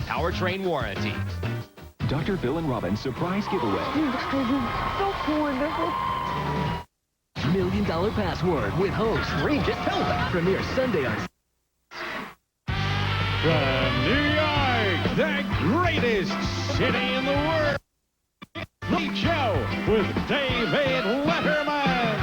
powertrain warranty. Dr. Phil and Robin's surprise giveaway. So wonderful. $1 million password with host Regis Philbin. Premieres Sunday on... From New York, the greatest city in the world, the show with David Letterman.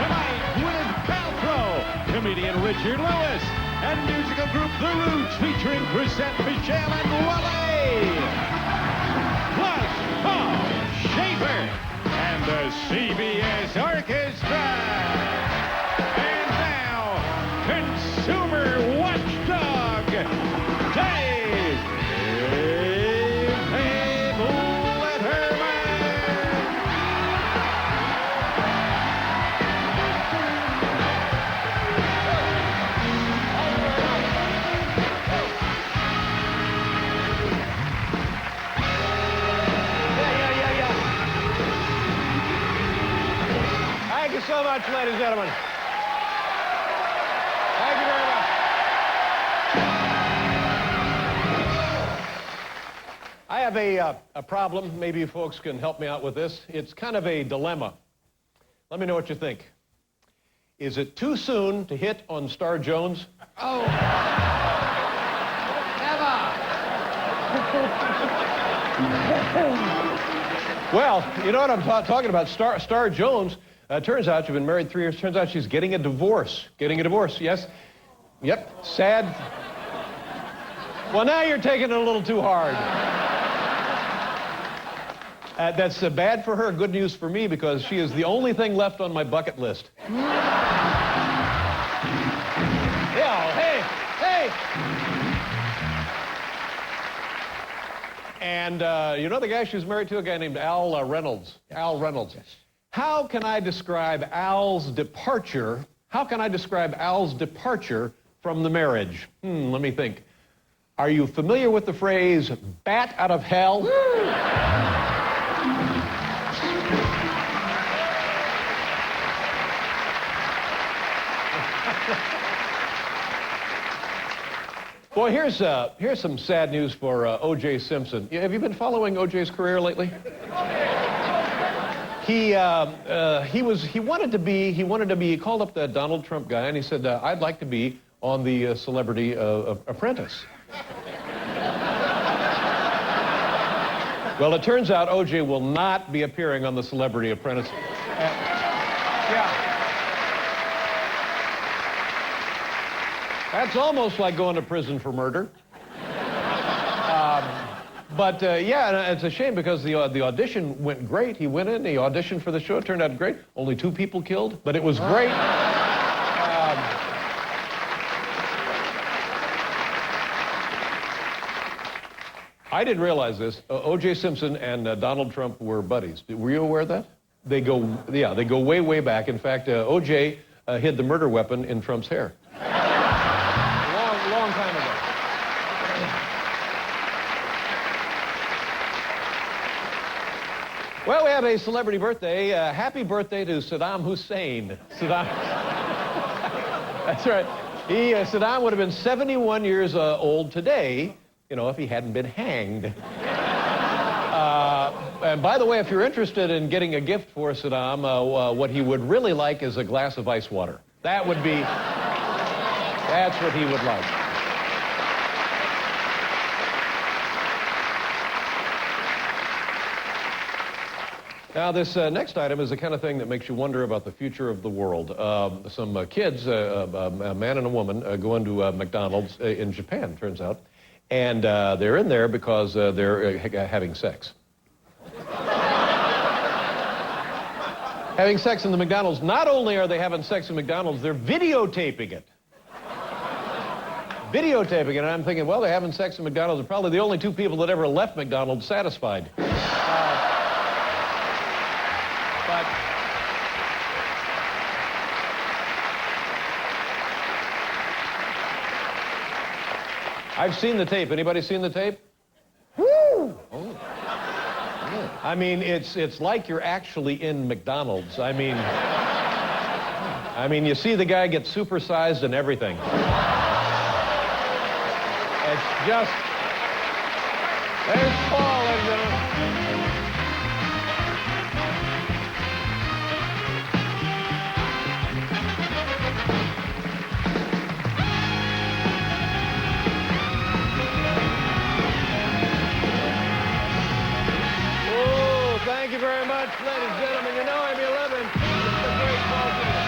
Tonight, Gwyneth Paltrow, comedian Richard Lewis, and musical group The Roots featuring Chrisette Michelle and Wale. Plus, Paul Schaefer and the CBS Orchestra. And now, consumer watchdog, David Letterman. Thank you so much, ladies and gentlemen. Thank you very much. I have a problem. Maybe you folks can help me out with this. It's kind of a dilemma. Let me know what you think. Is it too soon to hit on Star Jones? Oh. Never. Well, you know what I'm talking about. Star Jones, turns out you've been married 3 years. Turns out she's getting a divorce. Getting a divorce, yes. Yep, sad. Well, now you're taking it a little too hard. That's bad for her, good news for me, because she is the only thing left on my bucket list. Yeah, hey. And you know the guy she's married to, a guy named Al Reynolds. Al Reynolds. Yes. How can I describe Al's departure? How can I describe Al's departure from the marriage? Let me think. Are you familiar with the phrase, bat out of hell? Boy, here's some sad news for O.J. Simpson. Have you been following O.J.'s career lately? He wanted to be, he called up the Donald Trump guy and he said, I'd like to be on the Celebrity Apprentice. Well, it turns out O.J. will not be appearing on the Celebrity Apprentice. Yeah. That's almost like going to prison for murder. Yeah, it's a shame because the audition went great. He went in, he auditioned for the show. It turned out great. Only 2 people killed, but it was great. I didn't realize this. O.J. Simpson and Donald Trump were buddies. Were you aware of that? They go way, way back. In fact, O.J. Hid the murder weapon in Trump's hair. Long time ago. Well, we have a celebrity birthday. Happy birthday to Saddam Hussein. Saddam. That's right. Saddam would have been 71 years old today, you know, if he hadn't been hanged. And by the way, if you're interested in getting a gift for Saddam, what he would really like is a glass of ice water. That's what he would like. Now, this next item is the kind of thing that makes you wonder about the future of the world. Some kids, a man and a woman, go into McDonald's in Japan, turns out, and they're in there because they're having sex. Having sex in the McDonald's. Not only are they having sex in McDonald's, they're videotaping it. Videotaping it, and I'm thinking, well, they're having sex in McDonald's. They're probably the only 2 people that ever left McDonald's satisfied. But I've seen the tape. Anybody seen the tape? Woo! Oh. I mean, it's like you're actually in McDonald's. I mean, you see the guy get supersized and everything. It's just... There's Paul, ladies and gentlemen. Oh, thank you very much, ladies and gentlemen. You know him, you love him. It's the great Paul Taylor.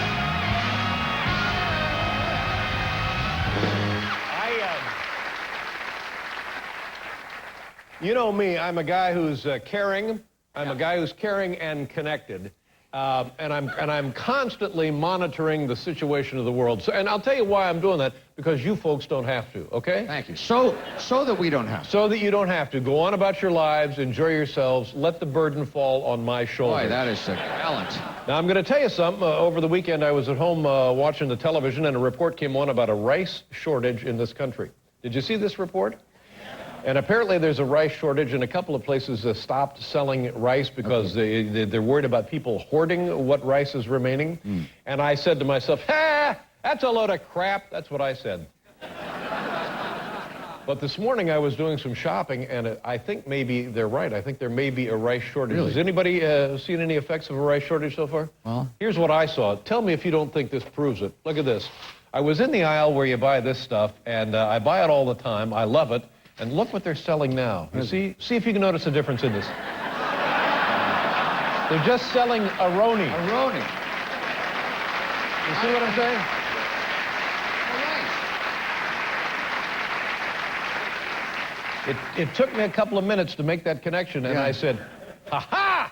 You know me, I'm a guy who's caring. I'm a guy who's caring and connected. And I'm constantly monitoring the situation of the world. So, and I'll tell you why I'm doing that, because you folks don't have to, okay? Thank you. So that we don't have to. So that you don't have to. Go on about your lives, enjoy yourselves, let the burden fall on my shoulders. Boy, that is a balance. Now, I'm going to tell you something. Over the weekend, I was at home watching the television, and a report came on about a rice shortage in this country. Did you see this report? And apparently there's a rice shortage, and a couple of places stopped selling rice because they're worried about people hoarding what rice is remaining. And I said to myself, ha, that's a load of crap. That's what I said. But this morning I was doing some shopping, and I think maybe they're right. I think there may be a rice shortage. Really? Has anybody seen any effects of a rice shortage so far? Well, here's what I saw. Tell me if you don't think this proves it. Look at this. I was in the aisle where you buy this stuff, and I buy it all the time. I love it. And look what they're selling now. You see if you can notice a difference in this. They're just selling Aroni. Aroni. You see what I'm saying? It took me a couple of minutes to make that connection, and I said, ha-ha!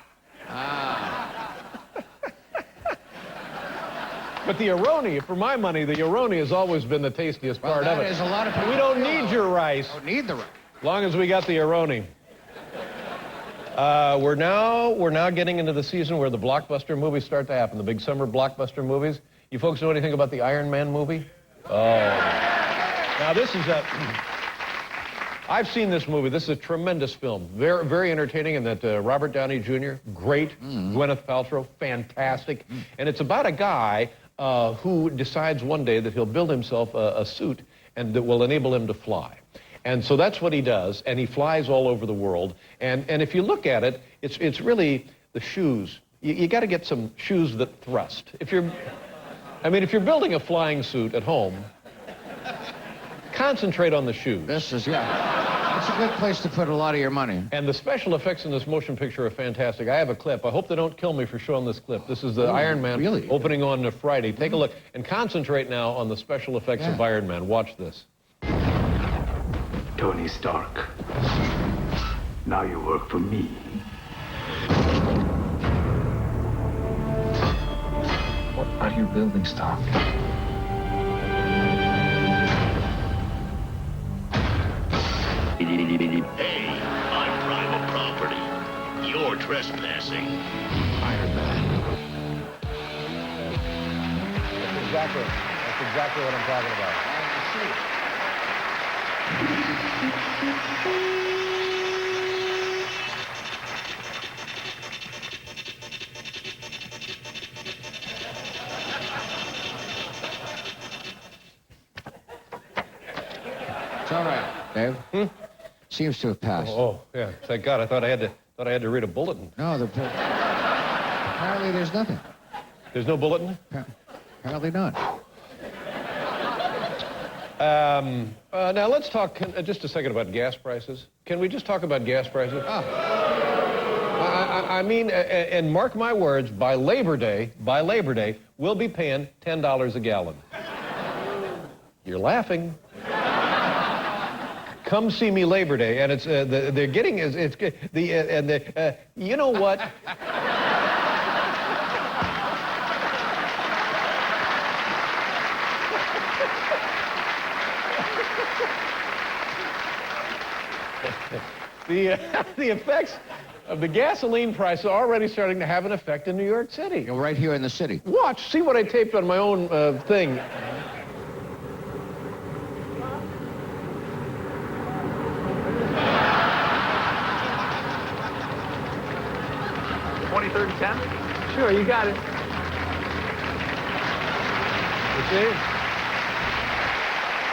But the Aroni, for my money, the Aroni has always been the tastiest part of it. Is a lot of people We don't need your rice. Don't need the rice. As long as we got the Aroni. We're now getting into the season where the blockbuster movies start to happen, the big summer blockbuster movies. You folks know anything about the Iron Man movie? Oh. Now this is I've seen this movie. This is a tremendous film. Very, very entertaining, and that Robert Downey Jr., great. Gwyneth Paltrow, fantastic. And it's about a guy who decides one day that he'll build himself a suit and that will enable him to fly. And so that's what he does, and he flies all over the world. And if you look at it, it's really the shoes. You got to get some shoes that thrust. If you're building a flying suit at home, concentrate on the shoes. This is, it's a good place to put a lot of your money. And the special effects in this motion picture are fantastic. I have a clip. I hope they don't kill me for showing this clip. This is the Iron Man opening on Friday. Take a look and concentrate now on the special effects of Iron Man. Watch this. Tony Stark, now you work for me. What are you building, Stark? Hey, I'm private property. You're trespassing. Iron Man. That's exactly what I'm talking about. It's all right, Dave. Seems to have passed. Oh, yeah. Thank God. I thought I had to read a bulletin. No, apparently there's nothing. There's no bulletin? Apparently not. Now let's talk just a second about gas prices. Can we just talk about gas prices? I mean, and mark my words, by Labor Day, we'll be paying $10 a gallon. You're laughing. Come see me Labor Day, and it's they're getting you know what? The effects of the gasoline price are already starting to have an effect in New York City. You're right here in the city. Watch, see what I taped on my own thing. Sure, you got it. You see?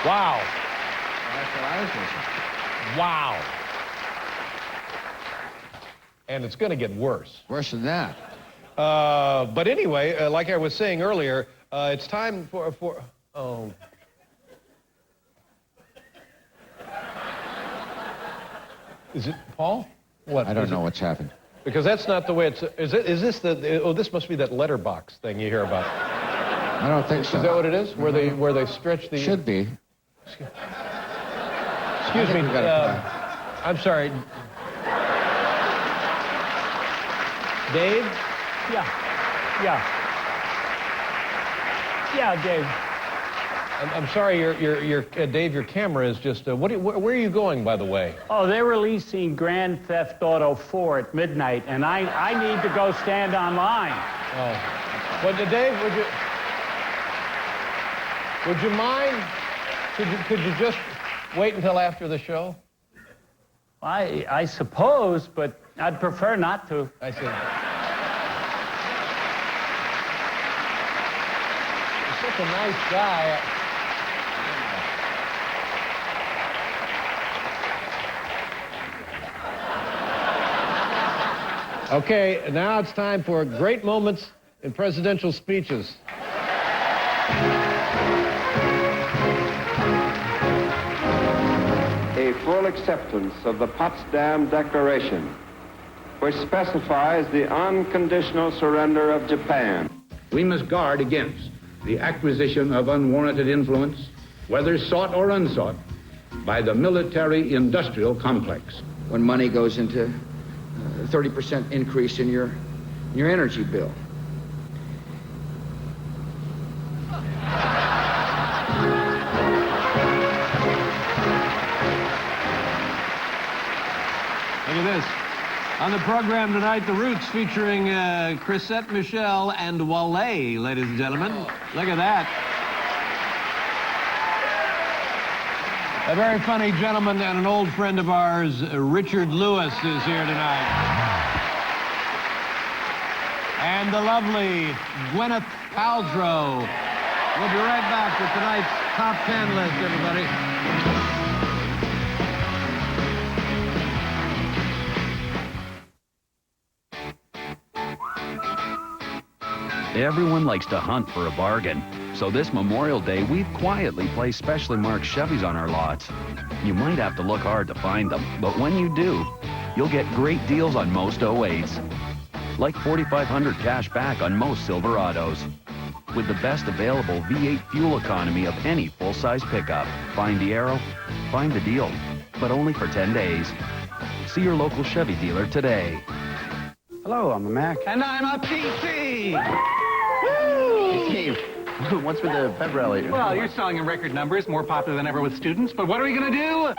Wow. That's what I was listening. Wow. And it's going to get worse. Worse than that. But anyway, like I was saying earlier, it's time for oh. Is it Paul? What? I don't know what's happened. Because that's not the way it's. Is this the? Oh, this must be that letterbox thing you hear about. I don't think so. Is that what it is? Where they stretch the? Should be. Excuse me. I'm sorry. Dave? Yeah, Dave. I'm sorry, Dave, your camera is just, where are you going, by the way? Oh, they're releasing Grand Theft Auto 4 at midnight, and I need to go stand online. Oh. Well, Dave, would you mind? Could you just wait until after the show? I suppose, but I'd prefer not to. I see. You're such a nice guy. Okay, now it's time for great moments in presidential speeches. A full acceptance of the Potsdam Declaration, which specifies the unconditional surrender of Japan. We must guard against the acquisition of unwarranted influence, whether sought or unsought, by the military-industrial complex. When money goes into 30% increase in your energy bill. Look at this. On the program tonight, The Roots featuring Chrisette Michele and Wale, ladies and gentlemen. Look at that. A very funny gentleman and an old friend of ours, Richard Lewis, is here tonight. And the lovely Gwyneth Paltrow. We'll be right back with tonight's top 10 list, everybody. Everyone likes to hunt for a bargain. So this Memorial Day, we've quietly placed specially marked Chevys on our lots. You might have to look hard to find them, but when you do, you'll get great deals on most 08s. Like $4,500 cash back on most Silverados. With the best available V8 fuel economy of any full-size pickup. Find the arrow, find the deal, but only for 10 days. See your local Chevy dealer today. Hello, I'm a Mac. And I'm a PC! Hey, Steve. What's with the pep rally? Well, you're selling in record numbers, more popular than ever with students, but what are we going to do?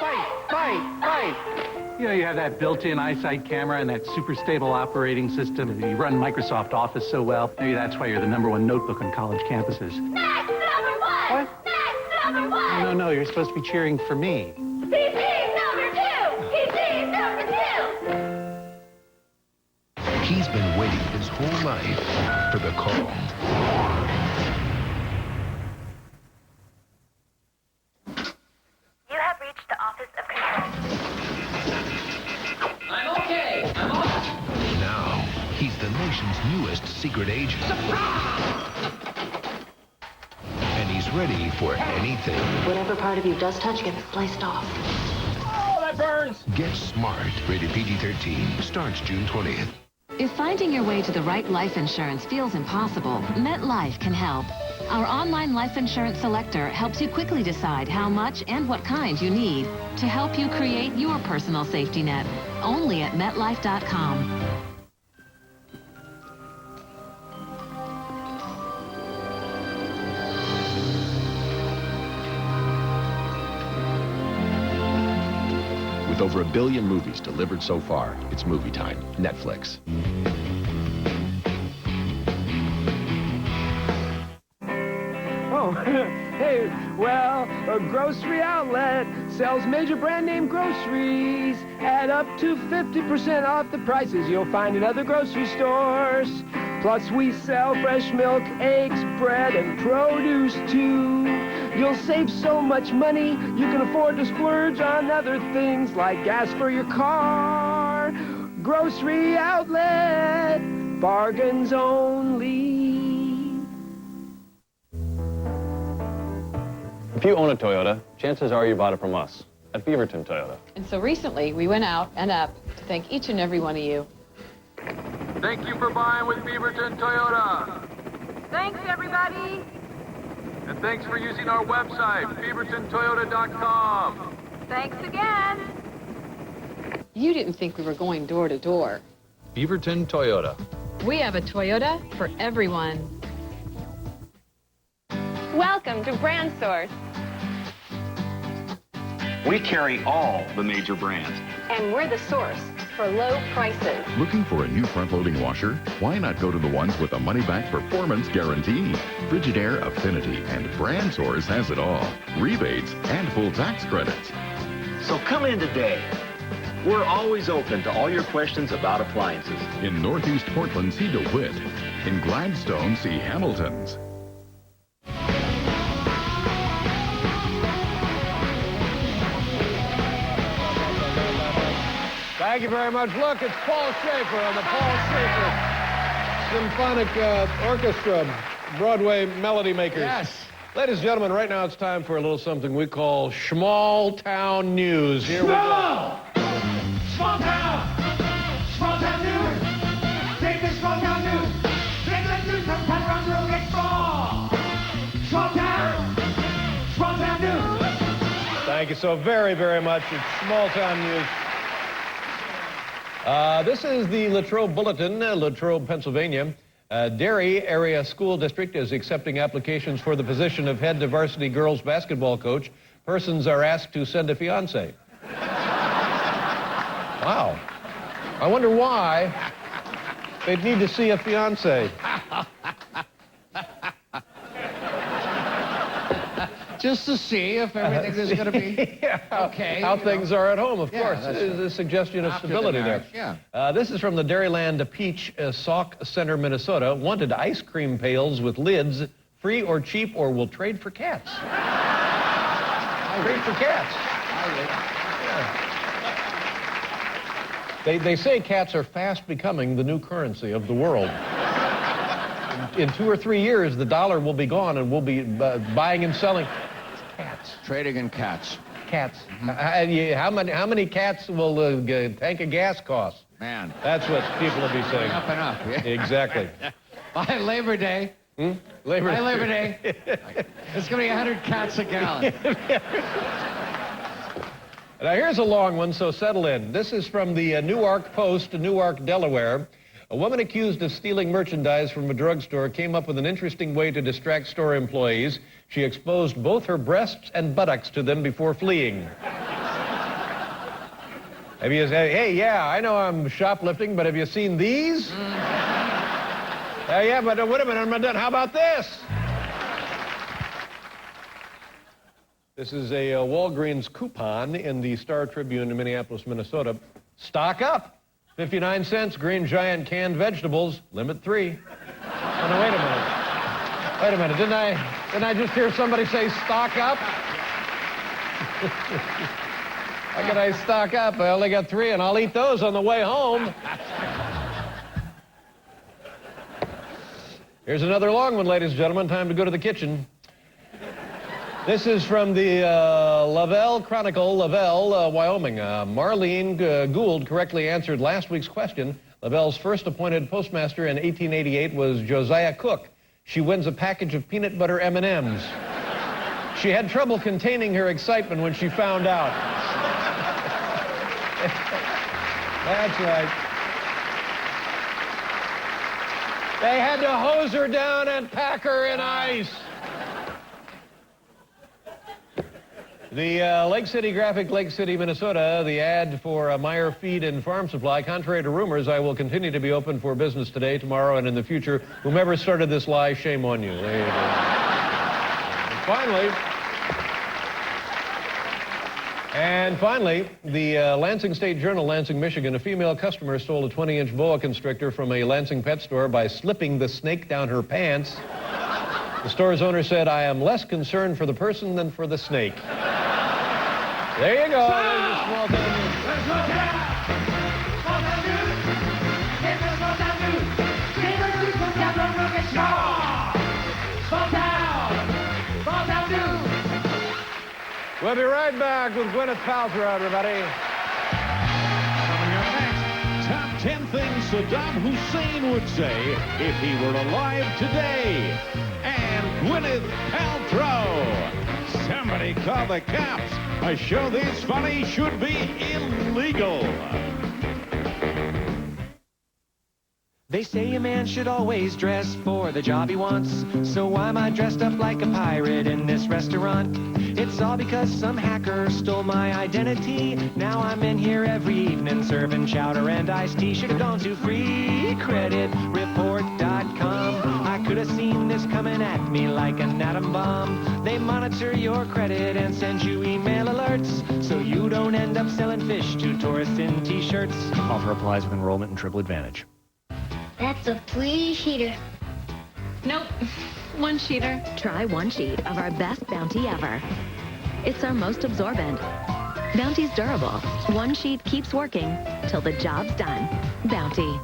Fight! You know, you have that built-in eyesight camera and that super stable operating system, and you run Microsoft Office so well. Maybe that's why you're the #1 notebook on college campuses. Next, #1! What? Next, #1! No, you're supposed to be cheering for me. PC #2! PC #2! He's been waiting his whole life for the call. You have reached the Office of Control. I'm okay. I'm off. Now, he's the nation's newest secret agent. Surprise! And he's ready for anything. Whatever part of you does touch gets sliced off. Oh, that burns! Get Smart. Rated PG-13. Starts June 20th. If finding your way to the right life insurance feels impossible, MetLife can help. Our online life insurance selector helps you quickly decide how much and what kind you need to help you create your personal safety net. Only at MetLife.com. With over 1 billion movies delivered so far, it's movie time. Netflix. Oh, hey, well, a grocery outlet sells major brand name groceries at up to 50% off the prices you'll find in other grocery stores. Plus, we sell fresh milk, eggs, bread, and produce, too. You'll save so much money, you can afford to splurge on other things like gas for your car. Grocery outlet, bargains only. If you own a Toyota, chances are you bought it from us at Beaverton Toyota. And so recently, we went out and up to thank each and every one of you. Thank you for buying with Beaverton Toyota. Thanks, everybody. And thanks for using our website, beavertontoyota.com. Thanks again. You didn't think we were going door to door. Beaverton Toyota. We have a Toyota for everyone. Welcome to Brand Source. We carry all the major brands. And we're the source for low prices. Looking for a new front-loading washer? Why not go to the ones with a money-back performance guarantee? Frigidaire, Affinity, and Brand Source has it all. Rebates and full tax credits. So come in today. We're always open to all your questions about appliances. In Northeast Portland, see DeWitt. In Gladstone, see Hamilton's. Thank you very much. Look, it's Paul Schaefer on the Paul Schaefer Symphonic Orchestra, Broadway Melody Makers. Yes. Ladies and gentlemen, right now it's time for a little something we call Small Town News. Here we go. Small town! Small town news! Take this small town news! Take the news from Patron Road next fall! Small town! Small town news! Thank you so very, very much. It's Small Town News. This is the Latrobe Bulletin, Latrobe, Pennsylvania. Derry Area School District is accepting applications for the position of head varsity girls basketball coach. Persons are asked to send a fiance. Wow. I wonder why they'd need to see a fiance. Just to see if everything is going to be okay. How things are at home, of course. That's There's a suggestion of after stability the marriage, there. This is from the Dairyland Peach Sauk Center, Minnesota. Wanted ice cream pails with lids, free or cheap, or will trade for cats. Trade for cats. They say cats are fast becoming the new currency of the world. In 2 or 3 years, the dollar will be gone, and we'll be buying and selling cats. Trading in cats. Cats. How many cats will a tank of gas cost? Man. That's what people will be saying. Up and up. Yeah. Exactly. By Labor Day. By Labor Day. It's going to be 100 cats a gallon. Now, here's a long one, so settle in. This is from the Newark Post, Newark, Delaware. A woman accused of stealing merchandise from a drugstore came up with an interesting way to distract store employees. She exposed both her breasts and buttocks to them before fleeing. Have you said, hey, yeah, I know I'm shoplifting, but have you seen these? Yeah, but wait a minute, I'm not done. How about this? This is a Walgreens coupon in the Star Tribune in Minneapolis, Minnesota. Stock up. 59 cents, Green Giant canned vegetables, limit 3. Oh, no, wait a minute. Wait a minute, didn't I just hear somebody say stock up? How can I stock up? I only got 3, and I'll eat those on the way home. Here's another long one, ladies and gentlemen. Time to go to the kitchen. This is from the Lavelle Chronicle, Lavelle, Wyoming. Marlene Gould correctly answered last week's question. Lavelle's first appointed postmaster in 1888 was Josiah Cook. She wins a package of peanut butter M&Ms. She had trouble containing her excitement when she found out. That's right. They had to hose her down and pack her in ice. The Lake City Graphic, Lake City, Minnesota, the ad for Meyer Feed and Farm Supply. Contrary to rumors, I will continue to be open for business today, tomorrow, and in the future. Whomever started this lie, shame on you. There you go. And finally, the Lansing State Journal, Lansing, Michigan. A female customer stole a 20-inch boa constrictor from a Lansing pet store by slipping the snake down her pants. The store's owner said, I am less concerned for the person than for the snake. There you go. There's a small town news. We'll be right back with Gwyneth Paltrow, everybody. Coming up next, top 10 things Saddam Hussein would say if he were alive today. And Gwyneth Paltrow. Somebody call the cops. A show this funny should be illegal. They say a man should always dress for the job he wants. So why am I dressed up like a pirate in this restaurant? It's all because some hacker stole my identity. Now I'm in here every evening serving chowder and iced tea. Should have gone to freecreditreport.com. I could have seen this coming at me like an atom bomb. They monitor your credit and send you email alerts, so you don't end up selling fish to tourists in t-shirts. Offer applies with enrollment and triple advantage. That's a free sheeter. Nope. One sheeter. Try one sheet of our best Bounty ever. It's our most absorbent. Bounty's durable. One sheet keeps working till the job's done. Bounty.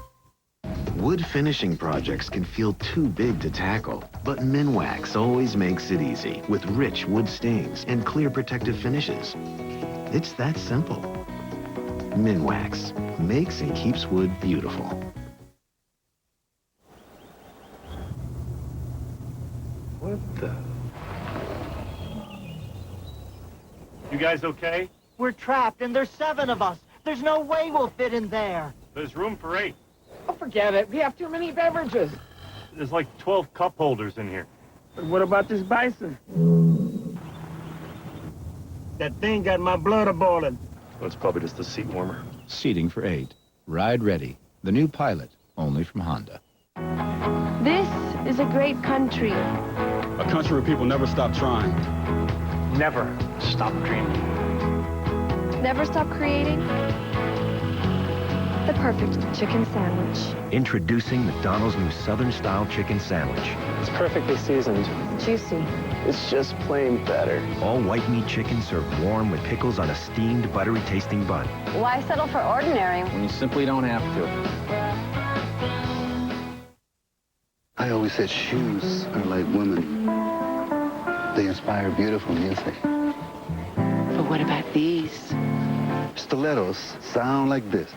Wood finishing projects can feel too big to tackle, but Minwax always makes it easy with rich wood stains and clear protective finishes. It's that simple. Minwax makes and keeps wood beautiful. What the? You guys okay? We're trapped, and there's 7 of us. There's no way we'll fit in there. There's room for 8. Oh, forget it. We have too many beverages. There's like 12 cup holders in here. But what about this bison? That thing got my blood a-boiling. Well, it's probably just the seat warmer. Seating for 8. Ride ready. The new Pilot, only from Honda. This is a great country. A country where people never stop trying. Never stop dreaming. Never stop creating. The perfect chicken sandwich. Introducing McDonald's new Southern-style chicken sandwich. It's perfectly seasoned. Juicy. It's just plain better. All white meat chicken served warm with pickles on a steamed, buttery-tasting bun. Why settle for ordinary? When you simply don't have to. I always said shoes are like women. They inspire beautiful music. But what about these? Stilettos sound like this.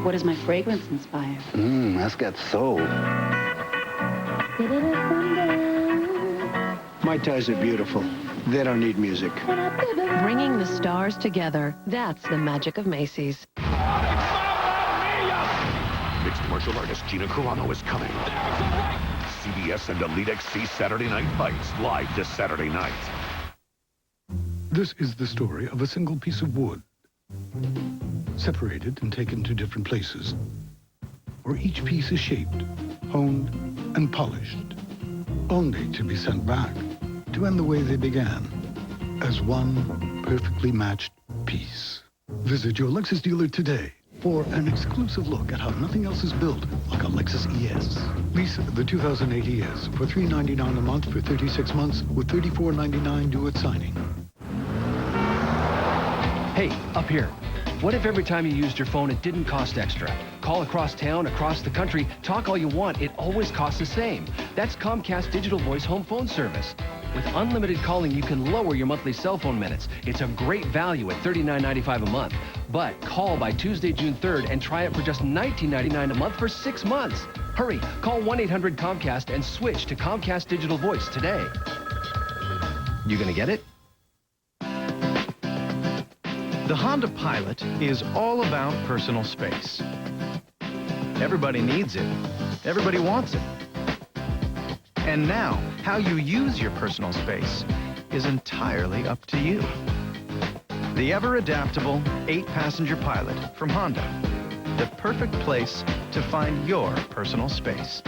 What does my fragrance inspire? That's got soul. My ties are beautiful. They don't need music. Bringing the stars together. That's the magic of Macy's. Mixed martial artist Gina Carano is coming. CBS and Elite XC Saturday Night Fights, live this Saturday night. This is the story of a single piece of wood, separated and taken to different places, where each piece is shaped, honed, and polished, only to be sent back to end the way they began, as one perfectly matched piece. Visit your Lexus dealer today for an exclusive look at how nothing else is built like a Lexus ES. Lease the 2008 ES for $399 a month for 36 months with $34.99 due at signing. Hey, up here. What if every time you used your phone it didn't cost extra? Call across town, across the country, talk all you want, it always costs the same. That's Comcast Digital Voice Home Phone Service. With unlimited calling, you can lower your monthly cell phone minutes. It's a great value at $39.95 a month. But call by Tuesday, June 3rd and try it for just $19.99 a month for 6 months. Hurry, call 1-800-COMCAST and switch to Comcast Digital Voice today. You gonna get it? The Honda Pilot is all about personal space. Everybody needs it. Everybody wants it. And now, how you use your personal space is entirely up to you. The ever-adaptable 8-passenger Pilot from Honda. The perfect place to find your personal space.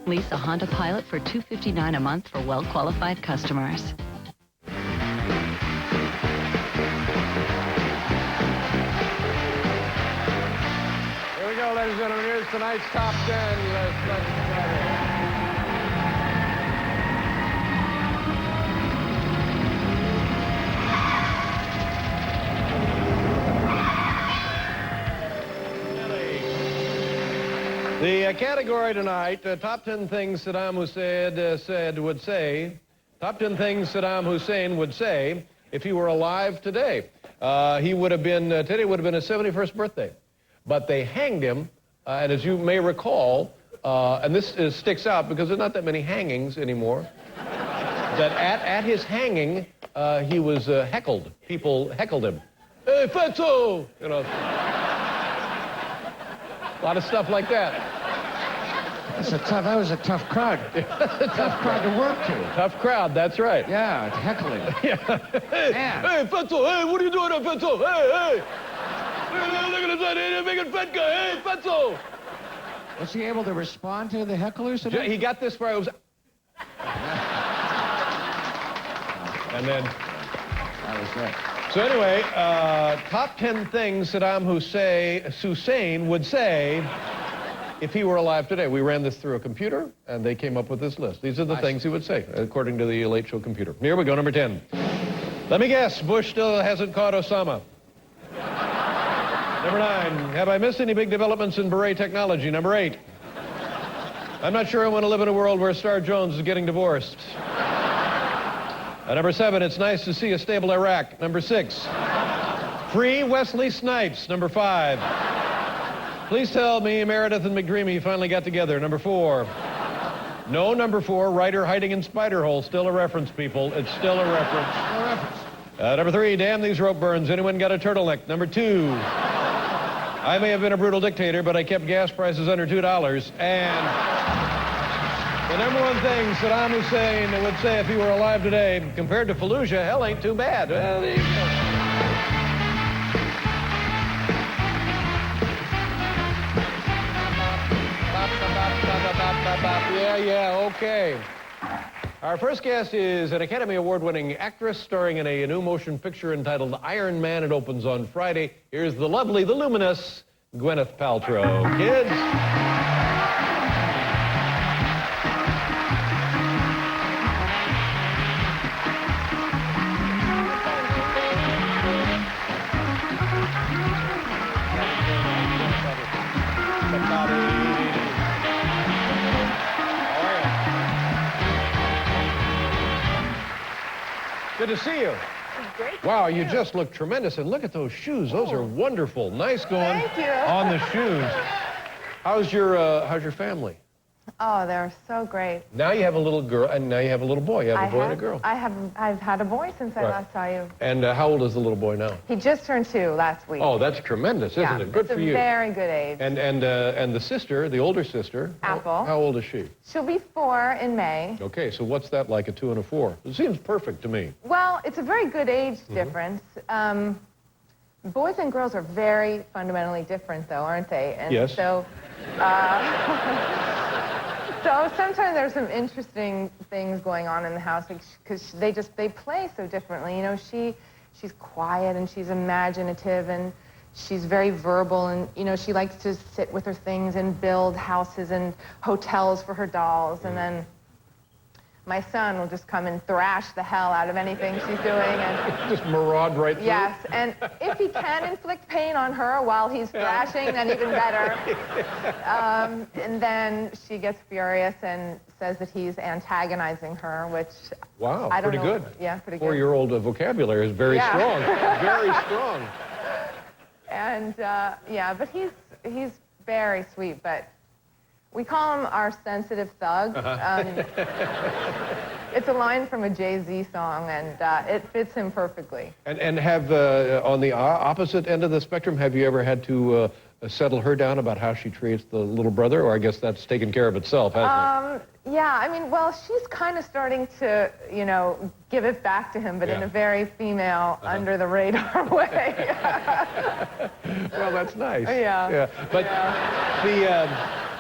Lease a Honda Pilot for $259 a month for well-qualified customers. Here we go, ladies and gentlemen. Here's tonight's top 10. The category tonight, top 10 things Saddam Hussein would say. Top 10 things Saddam Hussein would say if he were alive today. He would have been, today would have been his 71st birthday. But they hanged him, and as you may recall, and this sticks out because there's not that many hangings anymore, that at his hanging, he was heckled. People heckled him. Hey, Fatso! You know. A lot of stuff like that. That was a tough crowd. Tough crowd to work to. Tough crowd, that's right. Yeah, it's heckling. Yeah. Hey, Fatso, hey, what are you doing up, Fatso? Hey, hey. Look at this, hey, big and fat guy. Hey, Fatso. Was he able to respond to the hecklers today? He got this far. It was... And then... That was it. So anyway, top 10 things Saddam Hussein would say if he were alive today. We ran this through a computer, and they came up with this list. These are the things he would say, according to the Late Show computer. Here we go, number 10. Let me guess, Bush still hasn't caught Osama. Number 9, have I missed any big developments in beret technology? Number 8, I'm not sure I want to live in a world where Star Jones is getting divorced. Number 7, it's nice to see a stable Iraq. Number 6, free Wesley Snipes. Number 5, please tell me Meredith and McDreamy finally got together. Number 4, no. Number 4, writer hiding in spider hole. Still a reference, people. It's still a reference. Still a reference. Number 3, damn these rope burns. Anyone got a turtleneck? Number 2, I may have been a brutal dictator, but I kept gas prices under $2. And... the number 1 thing Saddam Hussein would say if he were alive today, compared to Fallujah, hell ain't too bad. Well, there you go. Yeah, okay. Our first guest is an Academy Award-winning actress starring in a new motion picture entitled Iron Man. It opens on Friday. Here's the lovely, the luminous Gwyneth Paltrow. Kids. Good to see you. Great. Wow, you just look tremendous. And look at those shoes. Those are wonderful. Nice going Thank you. on the shoes. How's your family? Oh, they're so great. Now you have a little girl, and now you have a little boy. You have a boy and a girl. I've had a boy since I last saw you. And how old is the little boy now? He just turned 2 last week. Oh, that's tremendous, isn't it? Good for you. It's a very good age. And the sister, the older sister, Apple. How old is she? She'll be 4 in May. Okay, so what's that like, a 2 and a 4? It seems perfect to me. Well, it's a very good age difference. Boys and girls are very fundamentally different, though, aren't they? And yes. So, so sometimes there's some interesting things going on in the house because they play so differently. You know, she's quiet and she's imaginative and she's very verbal and, you know, she likes to sit with her things and build houses and hotels for her dolls. And then my son will just come and thrash the hell out of anything she's doing. And just maraud right through. Yes, and if he can inflict pain on her while he's thrashing, then even better. And then she gets furious and says that he's antagonizing her, which wow, I don't pretty know. good. Yeah, pretty good. 4-year-old vocabulary is very strong, very strong. And yeah, but he's very sweet, but. We call him our sensitive thug. It's a line from a Jay-Z song, and it fits him perfectly. And have, on the opposite end of the spectrum, have you ever had to settle her down about how she treats the little brother? Or I guess that's taken care of itself, hasn't it? Yeah, I mean, well, she's kind of starting to, you know, give it back to him, but in a very female, under-the-radar way. Well, that's nice. Yeah. But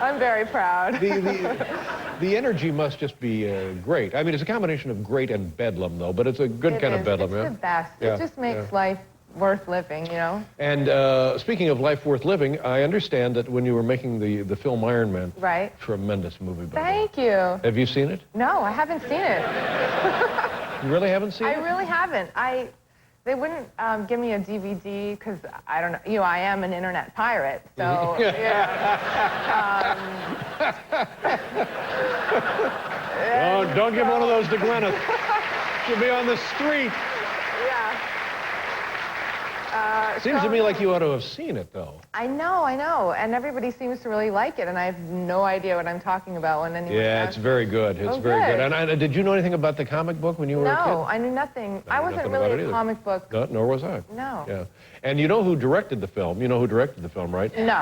I'm very proud. The energy must just be great. I mean, it's a combination of great and bedlam, though, but it's a good kind of bedlam. It's the best. Yeah. It just makes life worth living, you know? And speaking of life worth living, I understand that when you were making the film Iron Man, right? Tremendous movie. Thank you. Have you seen it? No, I haven't seen it. You really haven't seen it? I really haven't. They wouldn't give me a DVD because, I don't know, you know, I am an internet pirate, so, Don't give one of those to Gwyneth. She'll be on the street. Yeah. Seems to me like you ought to have seen it, though. I know. And everybody seems to really like it, and I have no idea what I'm talking about when anyone Yeah, asks it's very good. It's very good. And did you know anything about the comic book when you were a kid? No, I knew nothing. I wasn't nothing about really it a either. comic book. No, nor was I. No. Yeah. And you know who directed the film? You know who directed the film, right? No.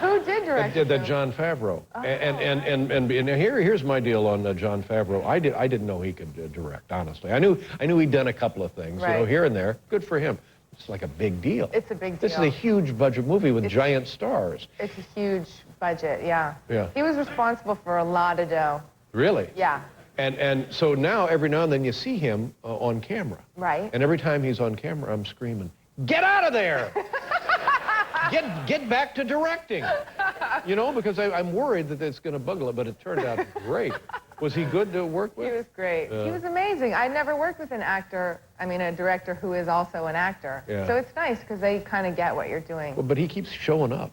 Who did direct it? That John Favreau. Oh. And here's my deal on John Favreau. I didn't know he could direct, honestly. I knew he'd done a couple of things, right. here and there. Good for him. It's like a big deal. It's a big deal. This is a huge budget movie with giant stars. It's a huge budget, yeah. Yeah. He was responsible for a lot of dough. Really? Yeah. And so now, every now and then, you see him on camera. Right. And every time he's on camera, I'm screaming, "Get out of there! Get back to directing!" You know, because I'm worried that it's going to buggle it, but it turned out great. Was he good to work with? He was great. He was amazing. I never worked with a director who is also an actor. Yeah. So it's nice because they kind of get what you're doing. Well, but he keeps showing up.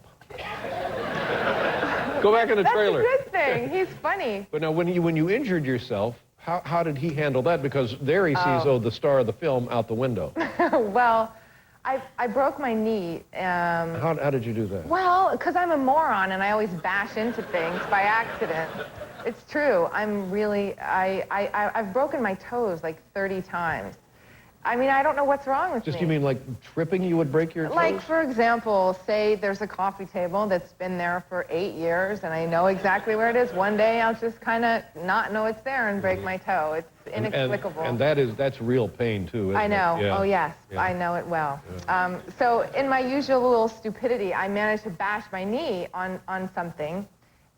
Go back in the trailer. That's a good thing. He's funny. But now, when you injured yourself, how did he handle that? Because there he sees, the star of the film out the window. Well, I broke my knee. How did you do that? Well, because I'm a moron and I always bash into things by accident. It's true. I've broken my toes like 30 times. I mean, I don't know what's wrong with me. You mean like tripping, you would break your toes? Like, for example, say there's a coffee table that's been there for 8 years and I know exactly where it is. One day I'll just kind of not know it's there and break my toe. It's inexplicable. And that's real pain, too, isn't I know. it? Yeah. Oh, yes. Yeah. I know it well. Yeah. So in my usual little stupidity, I managed to bash my knee on something,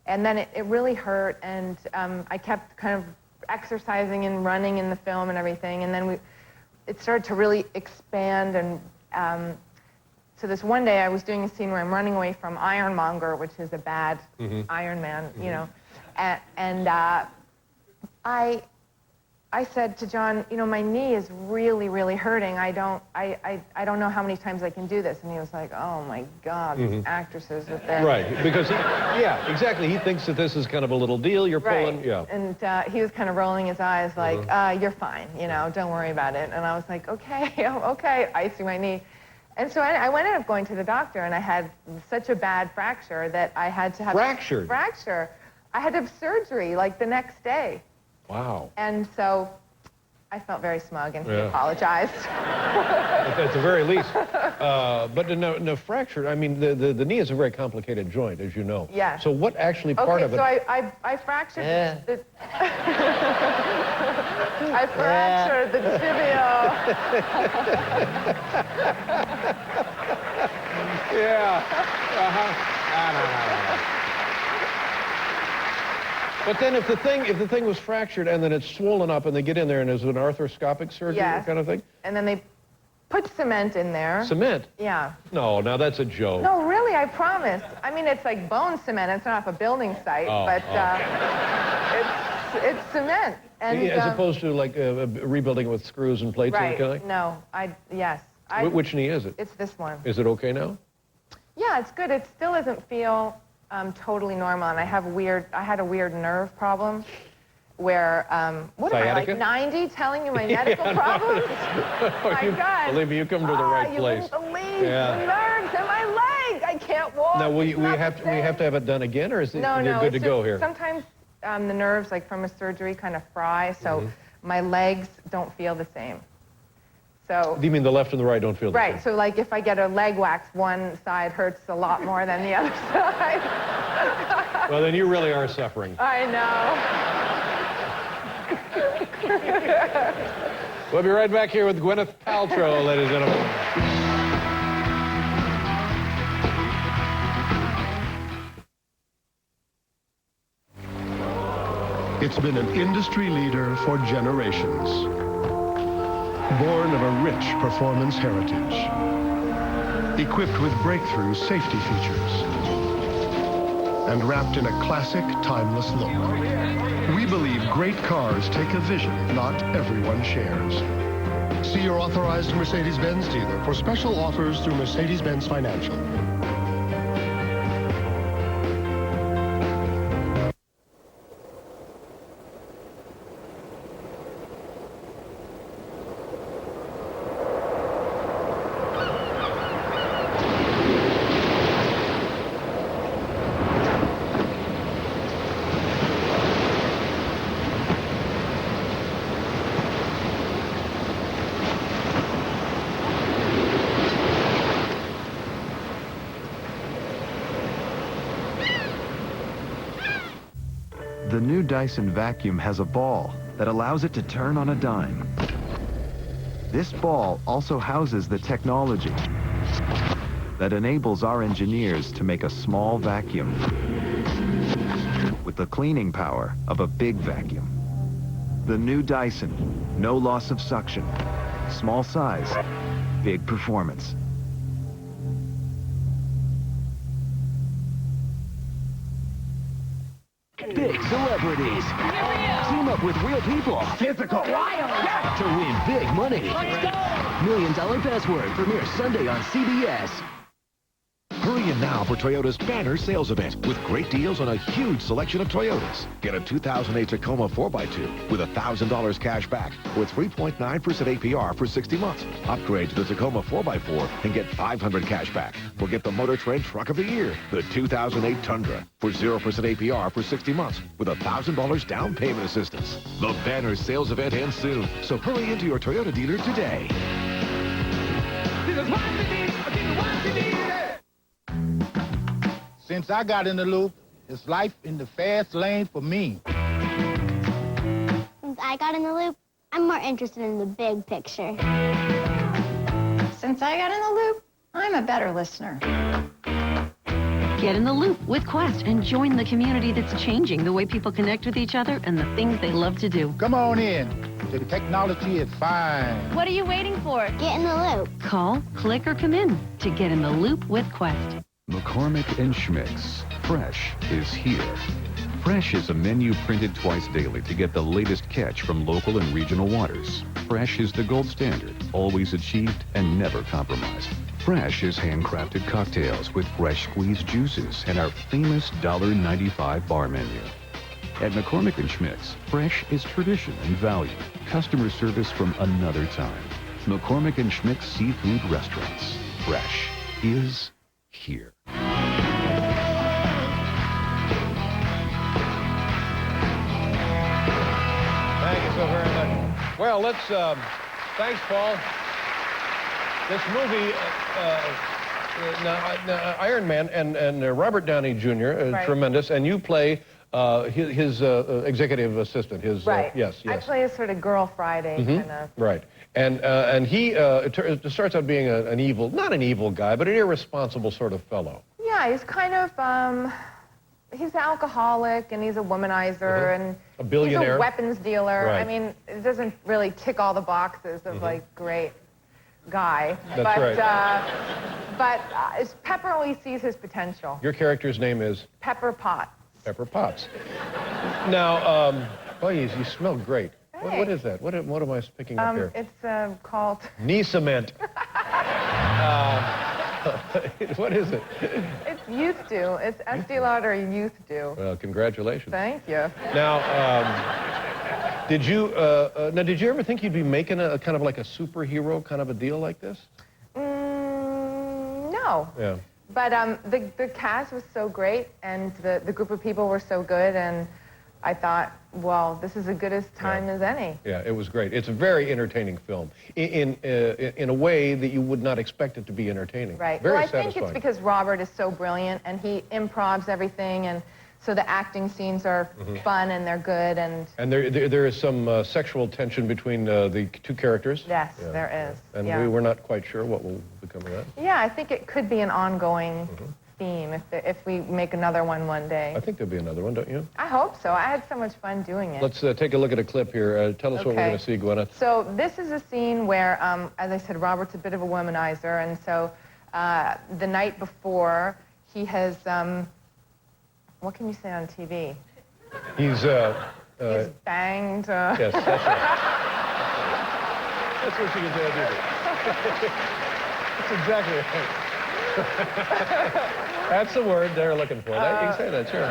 and then it really hurt, and I kept kind of exercising and running in the film and everything, and then it started to really expand, and so this one day I was doing a scene where I'm running away from Ironmonger, which is a bad Iron Man, you know, and I said to John, you know, my knee is really, really hurting. I don't know how many times I can do this. And he was like, oh my God, these actresses with their... Right, because exactly. He thinks that this is kind of a little deal. You're pulling, And he was kind of rolling his eyes like, you're fine, you know, don't worry about it. And I was like, okay, okay, icing my knee. And so I ended up going to the doctor, and I had such a bad fracture that I had to have... Fracture. I had to have surgery like the next day. Wow. And so I felt very smug, and he apologized. At the very least. But no fracture, I mean, the knee is a very complicated joint, as you know. Yeah. So what actually part of it... Okay, so I fractured the... I fractured the tibia. But then if the thing was fractured and then it's swollen up and they get in there and there's an arthroscopic surgery kind of thing? And then they put cement in there. Cement? Yeah. No, now that's a joke. No, really, I promise. I mean, it's like bone cement. It's not off a building site, but it's cement. And, as opposed to like rebuilding it with screws and plates and kind of thing? No, yes. Which knee is it? It's this one. Is it okay now? Yeah, it's good. It still doesn't feel totally normal, and I had a weird nerve problem where, what Sciatica? am I, like 90, telling you my medical problems? My God. Believe me, you come to the right place. You wouldn't believe the nerves in my leg. I can't walk. Now, we have to have it done again, or is it you're good to go here? Sometimes the nerves, like from a surgery, kind of fry, so my legs don't feel the same. So, do you mean the left and the right don't feel the same? Right, so like if I get a leg wax, one side hurts a lot more than the other side. Well, then you really are suffering. I know. We'll be right back here with Gwyneth Paltrow, ladies and gentlemen. It's been an industry leader for generations. Born of a rich performance heritage. Equipped with breakthrough safety features. And wrapped in a classic, timeless look. We believe great cars take a vision not everyone shares. See your authorized Mercedes-Benz dealer for special offers through Mercedes-Benz Financial. Dyson vacuum has a ball that allows it to turn on a dime. This ball also houses the technology that enables our engineers to make a small vacuum with the cleaning power of a big vacuum. The new Dyson, no loss of suction, small size, big performance. Big celebrities. Team up with real people. Physical. Wild. To win big money. Let's go. $1 Million Password premieres Sunday on CBS. Hurry in now for Toyota's banner sales event with great deals on a huge selection of Toyotas. Get a 2008 Tacoma 4x2 with $1,000 cash back with 3.9% APR for 60 months. Upgrade to the Tacoma 4x4 and get $500 cash back. Or get the Motor Trend Truck of the Year, the 2008 Tundra, for 0% APR for 60 months with $1,000 down payment assistance. The banner sales event ends soon, so hurry into your Toyota dealer today. Since I got in the loop, it's life in the fast lane for me. Since I got in the loop, I'm more interested in the big picture. Since I got in the loop, I'm a better listener. Get in the loop with Quest and join the community that's changing the way people connect with each other and the things they love to do. Come on in. The technology is fine. What are you waiting for? Get in the loop. Call, click, or come in to get in the loop with Quest. McCormick and Schmick's Fresh is here. Fresh is a menu printed twice daily to get the latest catch from local and regional waters. Fresh is the gold standard, always achieved and never compromised. Fresh is handcrafted cocktails with fresh squeezed juices and our famous $1.95 bar menu. At McCormick and Schmick's, fresh is tradition and value. Customer service from another time. McCormick and Schmick's Seafood Restaurants. Fresh is here. Thank you so very much. Well, let's, thanks, Paul. This movie, Iron Man and Robert Downey Jr., Right. tremendous, and you play his executive assistant, his, Right. yes. I play a sort of Girl Friday kind of. Right. And he it starts out being an evil, not an evil guy, but an irresponsible sort of fellow. Yeah, he's kind of, he's an alcoholic and he's a womanizer and a billionaire. He's a weapons dealer. Right. I mean, it doesn't really tick all the boxes of like great guy. That's right. But Pepper always sees his potential. Your character's name is? Pepper Potts. Pepper Potts. Now, oh, you smell great. Hey. What is that? What am I picking up here? It's called... Knee cement. What is it? It's youth dew. It's Estee Lauder youth dew. Well, congratulations. Thank you. Now, did you ever think you'd be making a kind of like a superhero kind of a deal like this? No. Yeah. But the cast was so great, and the group of people were so good, and I thought, well, this is as good a time as any. Yeah, it was great. It's a very entertaining film in a way that you would not expect it to be entertaining. Right. Very well, I satisfying. think it's because Robert is so brilliant, and he improvs everything, and so the acting scenes are fun and they're good, and there is some sexual tension between the two characters. yes, there is. And yeah. we were not quite sure what will become of that. Yeah, I think it could be an ongoing theme if we make another one day. I think there'll be another one, don't you? I hope so. I had so much fun doing it. Let's take a look at a clip here. Tell us what we're Okay. going to see, Gwyneth. So this is a scene where, as I said, Robert's a bit of a womanizer, and so the night before, he has, what can you say on TV? He's Banged. Yes, that's right. That's what she can say on TV. That's exactly right. That's the word they're looking for. You can say that, sure.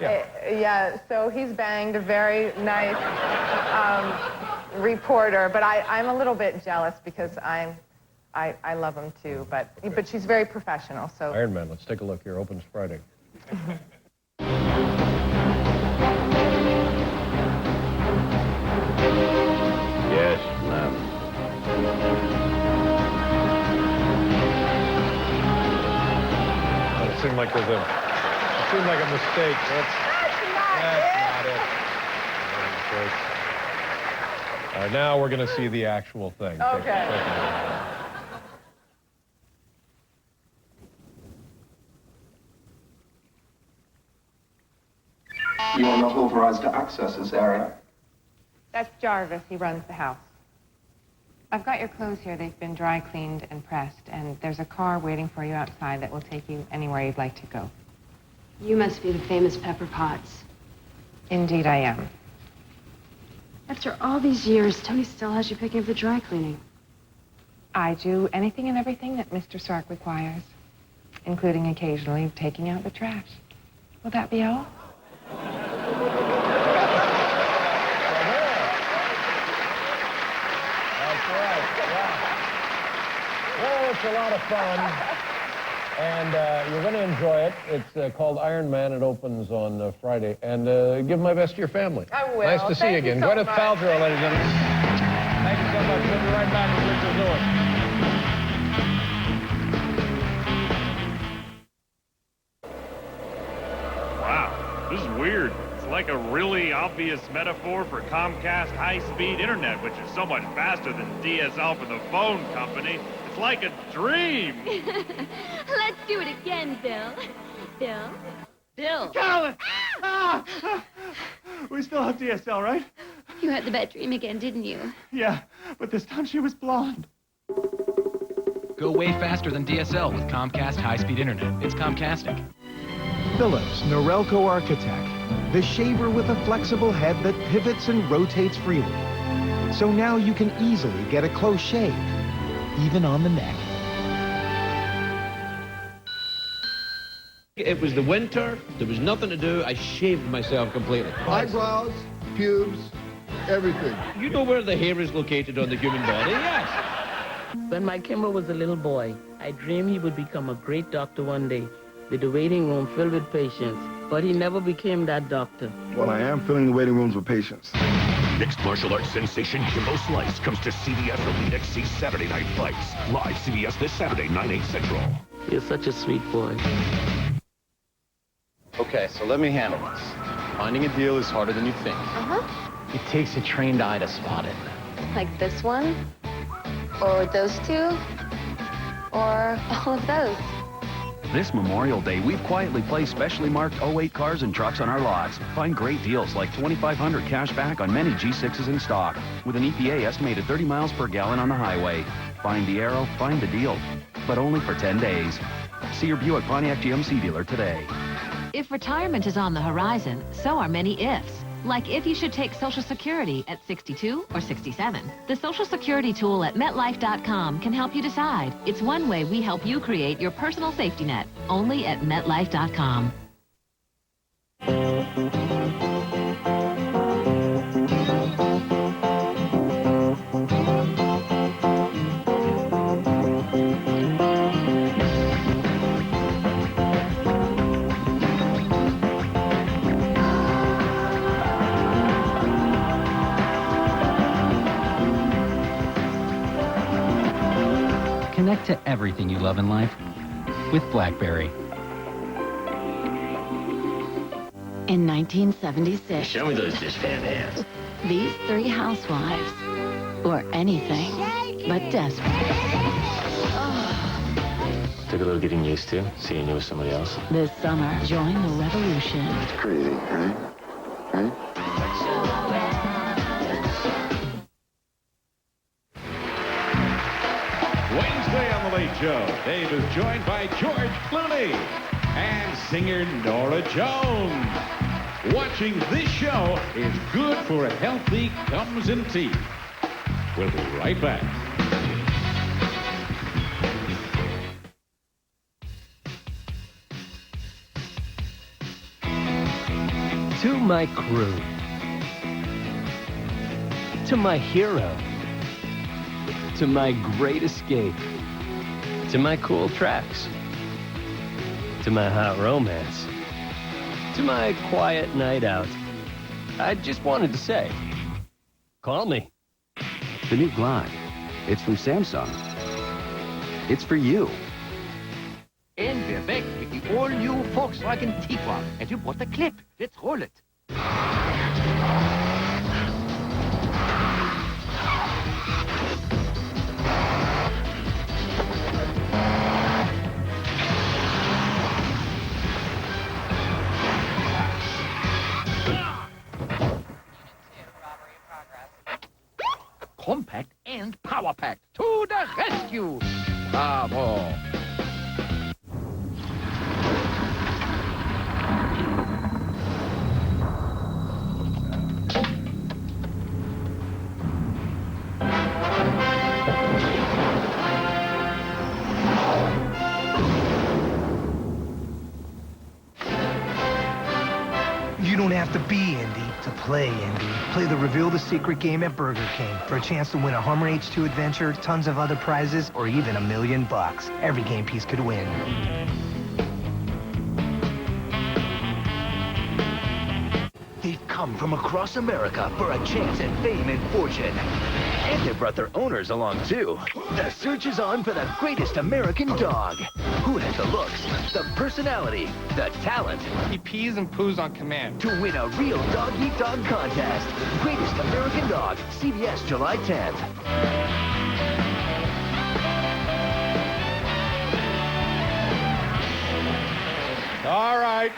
Yeah, so he's banged a very nice reporter, but I'm a little bit jealous because I love him too, but she's very professional, so. Iron Man, let's take a look here. Opens Friday. Yes, ma'am. It seemed like a mistake. That's not That's not it. All right, now we're going to see the actual thing. Okay. You are not authorized to access this area. That's Jarvis. He runs the house. I've got your clothes here. They've been dry cleaned and pressed, and there's a car waiting for you outside that will take you anywhere you'd like to go. You must be the famous Pepper Potts. Indeed, I am. After all these years, Tony still has you picking up the dry cleaning. I do anything and everything that Mr. Sark requires, including occasionally taking out the trash. Will that be all? Well, it's a lot of fun, and you're going to enjoy it. It's called Iron Man. It opens on Friday. And give my best to your family. I will. Nice to see you again. So Gwyneth much. Paltrow, ladies and gentlemen. Thank you so much. We'll be right back with Richard Lewis. Wow, this is weird. It's like a really obvious metaphor for Comcast high-speed internet, which is so much faster than DSL for the phone company. It's like a dream. Let's do it again, Bill. Bill? Bill. Carolyn! We still have DSL, right? You had the bad dream again, didn't you? Yeah, but this time she was blonde. Go way faster than DSL with Comcast high-speed internet. It's Comcastic. Philips Norelco Architect. The shaver with a flexible head that pivots and rotates freely. So now you can easily get a close shave, even on the neck. It was the winter, there was nothing to do, I shaved myself completely. Eyebrows, pubes, everything. You know where the hair is located on the human body, yes. When my Kimber was a little boy, I dreamed he would become a great doctor one day, with the waiting room filled with patients. But he never became that doctor. Well, I am filling the waiting rooms with patients. Mixed martial arts sensation Kimbo Slice comes to CBS Elite XC Saturday Night Fights. Live CBS this Saturday, 9/8 Central. You're such a sweet boy. Okay, so let me handle this. Finding a deal is harder than you think. It takes a trained eye to spot it. Like this one? Or those two? Or all of those? This Memorial Day, we've quietly placed specially marked 08 cars and trucks on our lots. Find great deals like $2,500 cash back on many G6s in stock, with an EPA estimated 30 miles per gallon on the highway. Find the arrow, find the deal, but only for 10 days. See your Buick Pontiac GMC dealer today. If retirement is on the horizon, so are many ifs. Like if you should take Social Security at 62 or 67. The Social Security tool at MetLife.com can help you decide. It's one way we help you create your personal safety net, only at MetLife.com. Connect to everything you love in life with BlackBerry. In 1976, Show me those dishpan hands. these three housewives were anything but desperate. Took a little getting used to, seeing you with somebody else. This summer, join the revolution. It's crazy, right? Right? Wednesday on The Late Show, Dave is joined by George Clooney and singer Norah Jones. Watching this show is good for healthy gums and teeth. We'll be right back. To my crew. To my hero. To my great escape. To my cool tracks. To my hot romance. To my quiet night out. I just wanted to say, call me. The new Glide. It's from Samsung. It's for you. And we're back with the all-new Volkswagen Tiguan. And you bought the clip. Let's roll it. Compact and power-packed. To the rescue! Bravo! You don't have to be Indy to play Indy. Play the Reveal the Secret game at Burger King for a chance to win a Hummer H2 adventure, tons of other prizes, or even $1 million. Every game piece could win. They've come from across America for a chance at fame and fortune. And they brought their owners along, too. The search is on for the greatest American dog. Who has the looks, the personality, the talent? He pees and poos on command. To win a real dog-eat-dog contest. Greatest American Dog, CBS, July 10th. All right.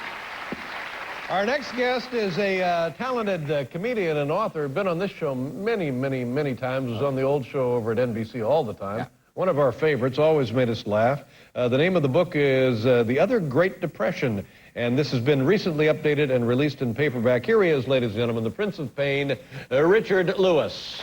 Our next guest is a talented comedian and author. Been on this show many, many, many times. Was on the old show over at NBC all the time. Yeah. One of our favorites, always made us laugh. The name of the book is The Other Great Depression, and this has been recently updated and released in paperback. Here he is, ladies and gentlemen, the Prince of Pain, Richard Lewis.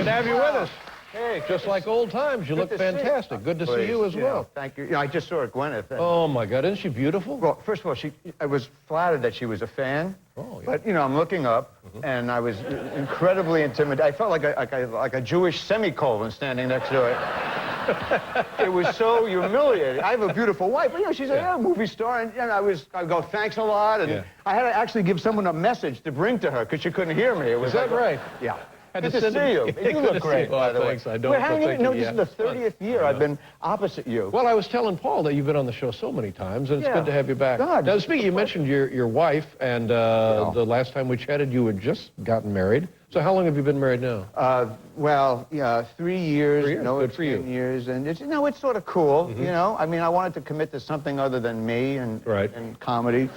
Have you with us? Hey, just like old times. You look fantastic. Good to see you as well. Thank you. You know, I just saw Gwyneth. Oh, my God. Isn't she beautiful? Well, first of all, I was flattered that she was a fan. Oh, yeah. But, you know, I'm looking up, and I was incredibly intimidated. I felt like a Jewish semicolon standing next to it. It was so humiliating. I have a beautiful wife, but, you know, she's a movie star, and I go, thanks a lot, and I had to actually give someone a message to bring to her because she couldn't hear me. It was that right? Yeah. Good to see you. You look great, by the way. Thanks. I don't. We're hanging. You know, this is the 30th year I've been opposite you. Well, I was telling Paul that you've been on the show so many times, and it's good to have you back. God, now, speaking, you mentioned your wife, and the last time we chatted, you had just gotten married. So how long have you been married now? Well, yeah, 3 years. 3 years. No, Good for you. 10 years, and it's, you know, it's sort of cool. You know, I mean, I wanted to commit to something other than me and comedy,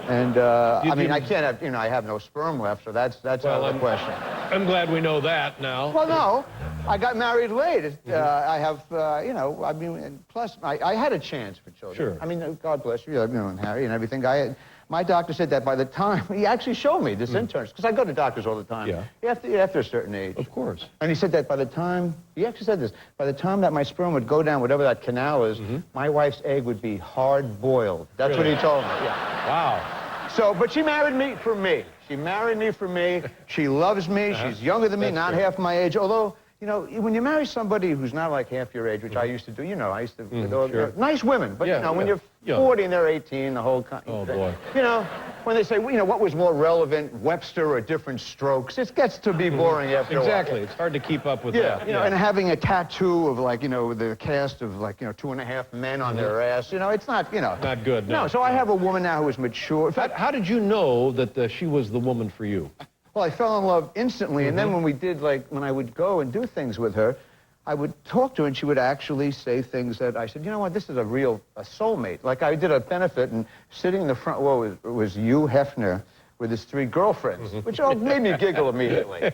and I mean, I can't have, you know, I have no sperm left, so that's out of the question. I'm glad we know that now. Well, no, I got married late. I have, you know, I mean, plus I had a chance for children. Sure. I mean, God bless you, and Harry and everything. My doctor said that by the time, he actually showed me this internship, because I go to doctors all the time. Yeah. After a certain age. Of course. And he said that by the time, he actually said this, by the time that my sperm would go down, whatever that canal is, my wife's egg would be hard-boiled. That's what he told me. Yeah. Wow. So, but she married me for me. She married me for me. She loves me. She's younger than me, not half my age, although, you know, when you marry somebody who's not like half your age, which I used to do, you know, I used to, with nice women, but, you know, when you're 40 and they're 18, the whole kind of thing. You know, when they say, well, you know, what was more relevant, Webster or Different Strokes, it gets to be boring after a while. Exactly. It's hard to keep up with that. You know, and having a tattoo of, like, you know, the cast of, like, you know, 2.5 men on their ass, you know, it's not, you know. Not good, no. No, so I have a woman now who is mature. How did you know that she was the woman for you? Well, I fell in love instantly, and then when we did, like, when I would go and do things with her, I would talk to her, and she would actually say things that I said, you know what, this is a soulmate. Like, I did a benefit, and sitting in the front row was Hugh Hefner with his 3 girlfriends, which all made me giggle immediately.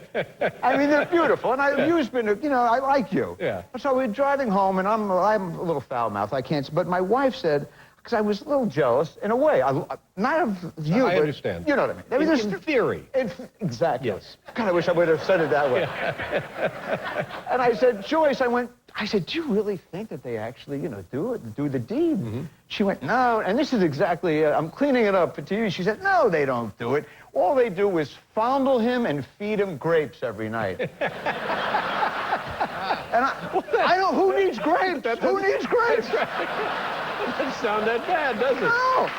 I mean, they're beautiful, and Hugh's been, you know, I like you. Yeah. So we're driving home, and I'm a little foul-mouthed, I can't, but my wife said, because I was a little jealous, in a way, not of you, I understand. You know what I mean? In theory. Exactly. Yes. God, I wish I would have said it that way. And I said, Joyce, I said, do you really think that they actually, you know, do the deed? She went, no, and this is exactly, I'm cleaning it up for TV. She said, no, they don't do it. All they do is fondle him and feed him grapes every night. And I know, who needs grapes? Who needs grapes? doesn't sound that bad, does it? No.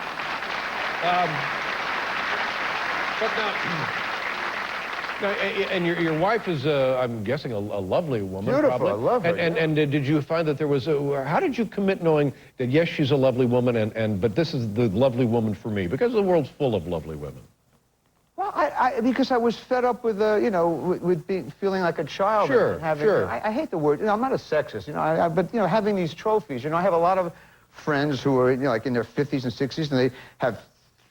But now, and your wife is, I'm guessing, a lovely woman. Beautiful, probably. I love her. And did you find that there was how did you commit knowing that, yes, she's a lovely woman, but this is the lovely woman for me? Because the world's full of lovely women. Well, because I was fed up with, with feeling like a child. Sure, and having, sure. I hate the word, I'm not a sexist, but, having these trophies, I have a lot of friends who are, like in their 50s and 60s, and they have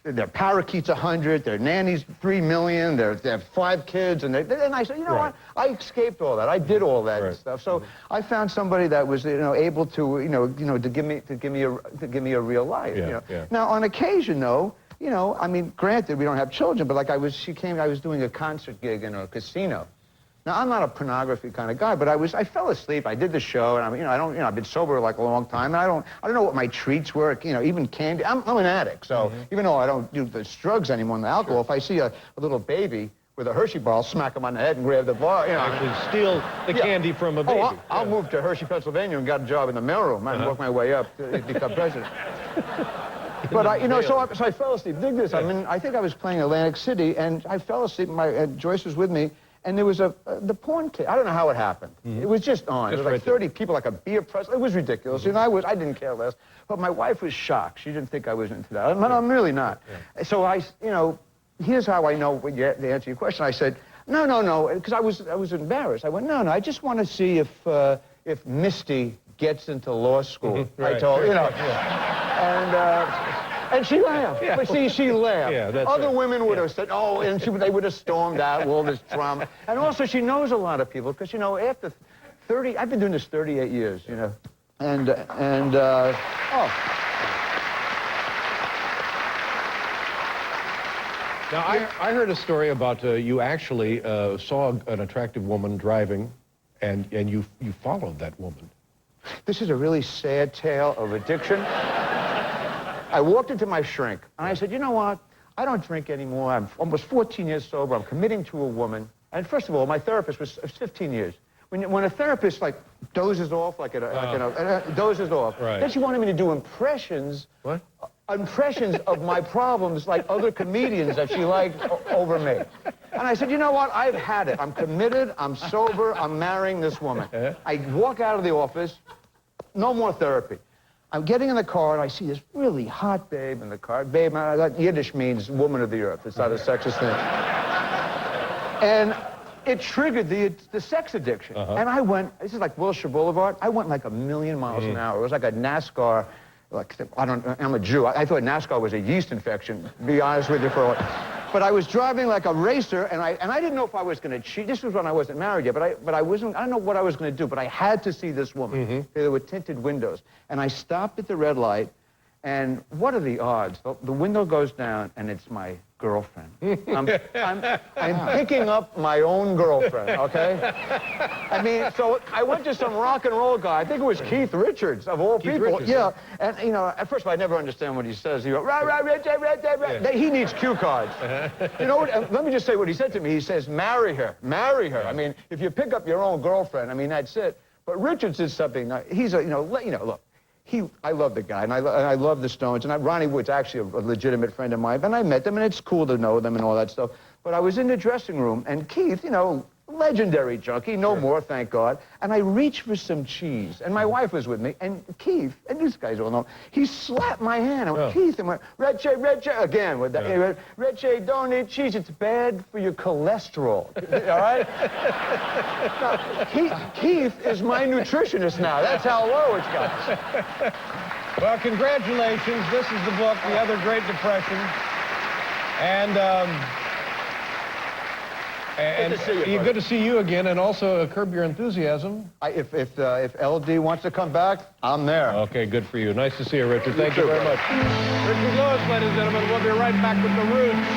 their parakeets 100, their nannies 3 million, they have 5 kids, and I said, what? I escaped all that. I did all that stuff. So I found somebody that was, able to, to give me a real life. Yeah. Now, on occasion, though, I mean, granted, we don't have children, but like I was doing a concert gig in a casino. Now, I'm not a pornography kind of guy, but I fell asleep. I did the show, and I've been sober like a long time, and I don't know what my treats were, even candy. I'm an addict, so even though I don't do the drugs anymore and the alcohol, if I see a little baby with a Hershey bar, I'll smack him on the head and grab the bar, Actually steal the candy from a baby. Oh, I'll move to Hershey, Pennsylvania, and got a job in the mailroom. I work my way up to become president. But so I fell asleep. Dig this. I think I was playing Atlantic City, and I fell asleep. Joyce was with me, and there was the porn tape. I don't know how it happened. It was just on. There was like 30 people, like a beer press. It was ridiculous. I didn't care less. But my wife was shocked. She didn't think I was into that. I'm really not. Yeah. So here's how I know the answer to your question. I said, no, because I was embarrassed. I went, no, I just want to see if Misty gets into law school. I told and she laughed. Yeah. But see, she laughed. Yeah, Other women would have said, oh, and they would have stormed out with all this drama. And also, she knows a lot of people, because, after 30, I've been doing this 38 years, and Now, I heard a story about you actually saw an attractive woman driving, and you followed that woman. This is a really sad tale of addiction. I walked into my shrink, and I said, you know what? I don't drink anymore. I'm almost 14 years sober. I'm committing to a woman. And first of all, my therapist was 15 years. When a therapist, dozes off, dozes off, then she wanted me to do impressions. What? Impressions of my problems like other comedians that she liked over me. And I said, you know what? I've had it. I'm committed. I'm sober. I'm marrying this woman. I walk out of the office. No more therapy. I'm getting in the car, and I see this really hot babe in the car. Babe, Yiddish means woman of the earth. It's not a sexist thing. And it triggered the sex addiction. And I went, this is like Wilshire Boulevard. I went like 1,000,000 miles an hour. It was like a NASCAR. I'm a Jew. I thought NASCAR was a yeast infection, to be honest with you for a while. But I was driving like a racer, and I didn't know if I was going to cheat. This was when I wasn't married yet, but I don't know what I was going to do, but I had to see this woman. There were tinted windows. And I stopped at the red light, and what are the odds? The window goes down, and it's my girlfriend. I'm picking up my own girlfriend, okay? I mean, so I went to some rock and roll guy. I think it was Keith Richards, of all people. Richards, yeah, and, at first I never understand what he says. He goes, he needs cue cards. You know what? Let me just say what he said to me. He says, marry her. Marry her. I mean, if you pick up your own girlfriend, I mean, that's it. But Richards is something, he's look. I love the guy, and I love the Stones, and Ronnie Wood's actually a legitimate friend of mine, and I met them, and it's cool to know them and all that stuff. But I was in the dressing room, and Keith, legendary junkie, no more, thank God, and I reached for some cheese, and my wife was with me, and Keith, and these guys all know, he slapped my hand. I went, Keith, and went, Red Shay, again, with that, Red Shay, don't eat cheese, it's bad for your cholesterol, all right? Now, Keith is my nutritionist now. That's how low it's got. Well, congratulations. This is the book, The Other Great Depression. And good to see you again, and also Curb Your Enthusiasm. If LD wants to come back, I'm there. Okay, good for you. Nice to see you, Richard. Thank you very much. Richard Lewis, ladies and gentlemen. We'll be right back with The Roots.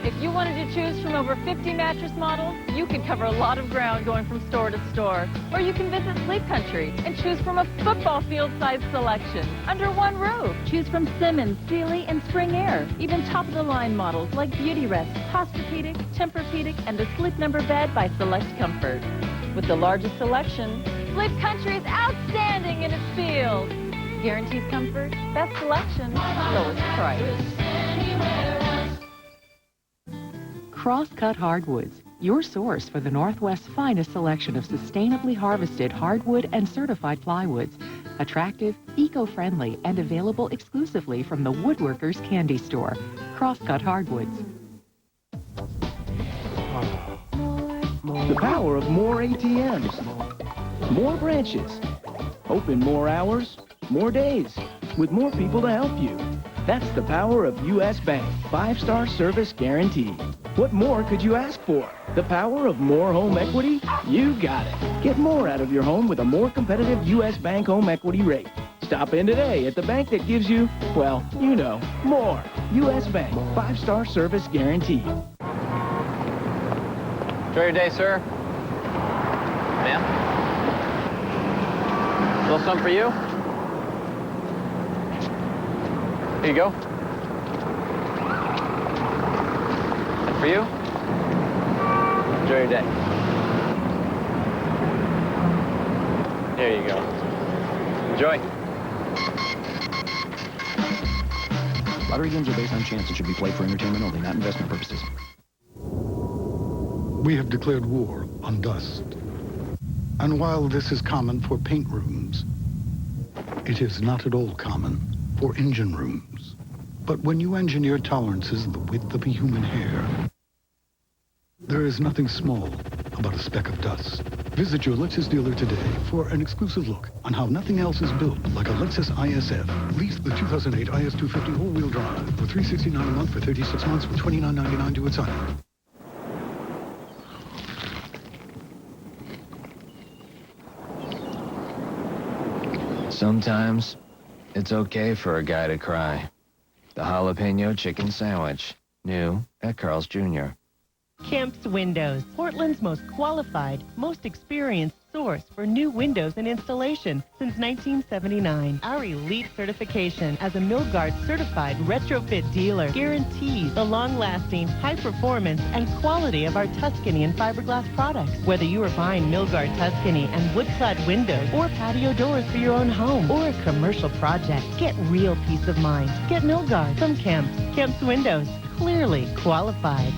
If you wanted to choose from a over 50 mattress models, you can cover a lot of ground going from store to store. Or you can visit Sleep Country and choose from a football field-sized selection under one roof. Choose from Simmons, Sealy, and Spring Air. Even top-of-the-line models like Beauty Rest, Posturepedic, Tempur-Pedic, and the Sleep Number bed by Select Comfort. With the largest selection, Sleep Country is outstanding in its field. Guarantees comfort, best selection, lowest price. Crosscut Hardwoods, your source for the Northwest's finest selection of sustainably harvested hardwood and certified plywoods. Attractive, eco-friendly, and available exclusively from the Woodworkers Candy Store. Crosscut Hardwoods. The power of more ATMs, more branches, open more hours, more days, with more people to help you. That's the power of U.S. Bank 5-star service guarantee. What more could you ask for? The power of more home equity? You got it. Get more out of your home with a more competitive U.S. Bank home equity rate. Stop in today at the bank that gives you, well, you know, more. U.S. Bank 5-star service guarantee. Enjoy your day, sir. Ma'am? A little something for you? Here you go. And for you? Enjoy your day. There you go. Enjoy. Lottery games are based on chance and should be played for entertainment only, not investment purposes. We have declared war on dust. And while this is common for paint rooms, it is not at all common for engine rooms. But when you engineer tolerances the width of a human hair, there is nothing small about a speck of dust. Visit your Lexus dealer today for an exclusive look on how nothing else is built like a Lexus ISF. Lease the 2008 IS250 all-wheel drive for $369 a month for 36 months with $29.99 to its owner. Sometimes, it's okay for a guy to cry. The jalapeno chicken sandwich, new at Carl's Jr. Kemp's Windows, Portland's most qualified, most experienced source for new windows and installation since 1979. Our elite certification as a Milgard certified retrofit dealer guarantees the long-lasting, high performance and quality of our Tuscany and fiberglass products. Whether you are buying Milgard Tuscany and wood-clad windows or patio doors for your own home or a commercial project, get real peace of mind. Get Milgard from Kemp's. Kemp's Windows, clearly qualified.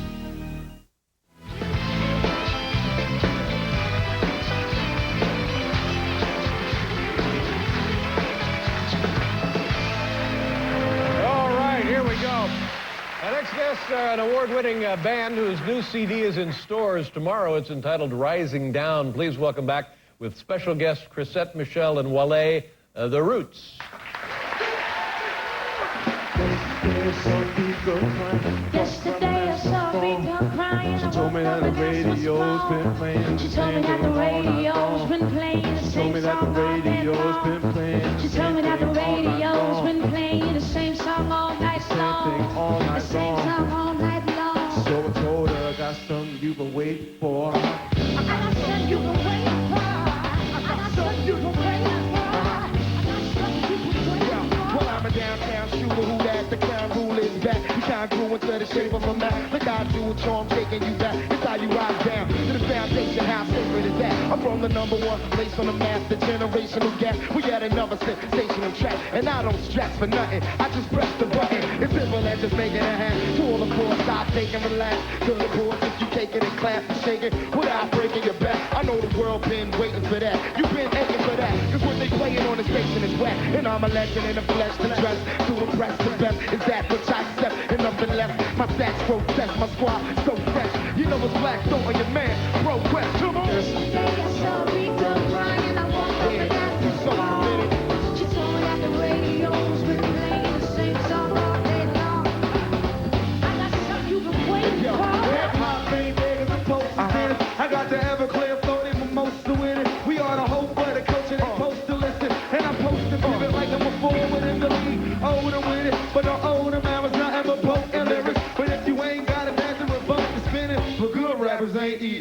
Our next guests are an award-winning band whose new CD is in stores tomorrow. It's entitled Rising Down. Please welcome back with special guests Chrisette Michele and Wale, The Roots. Yesterday I saw people crying. She told me that the radio's been playing. She told me that the radio's been playing the same song all night long. She told me that the radio's been playing the same song all night long. The same song all night long. So I told her I got something you've been waiting for. I got something you've been waiting for. I got something you've been waiting for. Well, I'm a downtown shooter who that's the crown rule is back. You can't grow into the shape of a map. Look how I do it, so I'm taking you back. It's how you rise down to the foundation. How sacred is that? I'm from the #1 place on the map, the generational gap. We got another sensational track, and I don't stress for nothing. I just press the button. It's simple as just making a hand. To all the boys, stop taking relax. To the boys, if you take it in class and shake it without breaking your back. I know the world been waiting for that. You've been aching for that. Cause what they playing on the station is whack. And I'm a legend in the flesh to dress. To impress the best is that which I accept. And nothing left. My stats protest. My squad so fresh. You know it's black, so on your man. Bro, Quest, come on. Yesterday I saw people crying. I woke up and asked her so committed. She told me that the radio's been playing the same song all day long. I got something you've been waiting for. Hip-hop ain't big as I'm supposed to finish. I got the Everclear floating mimosa with it. We are the hope for the culture that's supposed to listen. And I'm supposed to give it like I'm a forward in the league. Older with it, but the older man was nothing but potent lyrics. But if you ain't got a dance and revoke the spinning,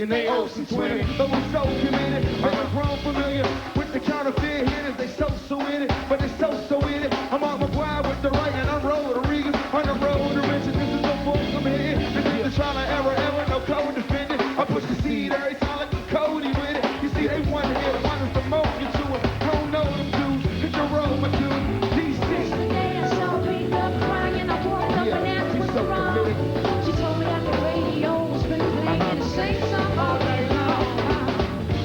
and they ocean swimming. But we're so committed, and I'm grown familiar with the counterfeit hitters. They so in it, but they so in it. I'm on my grind with the right, and I'm rolling Rodriguez on the road to riches. This is no force I'm here. This is the trial and error, no code defended. I push the seed every time like a Cody with it. You see, they one hit, one is the most you to it. I don't know them dudes, hit the road, my dude. Yesterday I saw Rita crying and I walked up and asked what's wrong. She told me that the radio's been playing the same song all day long.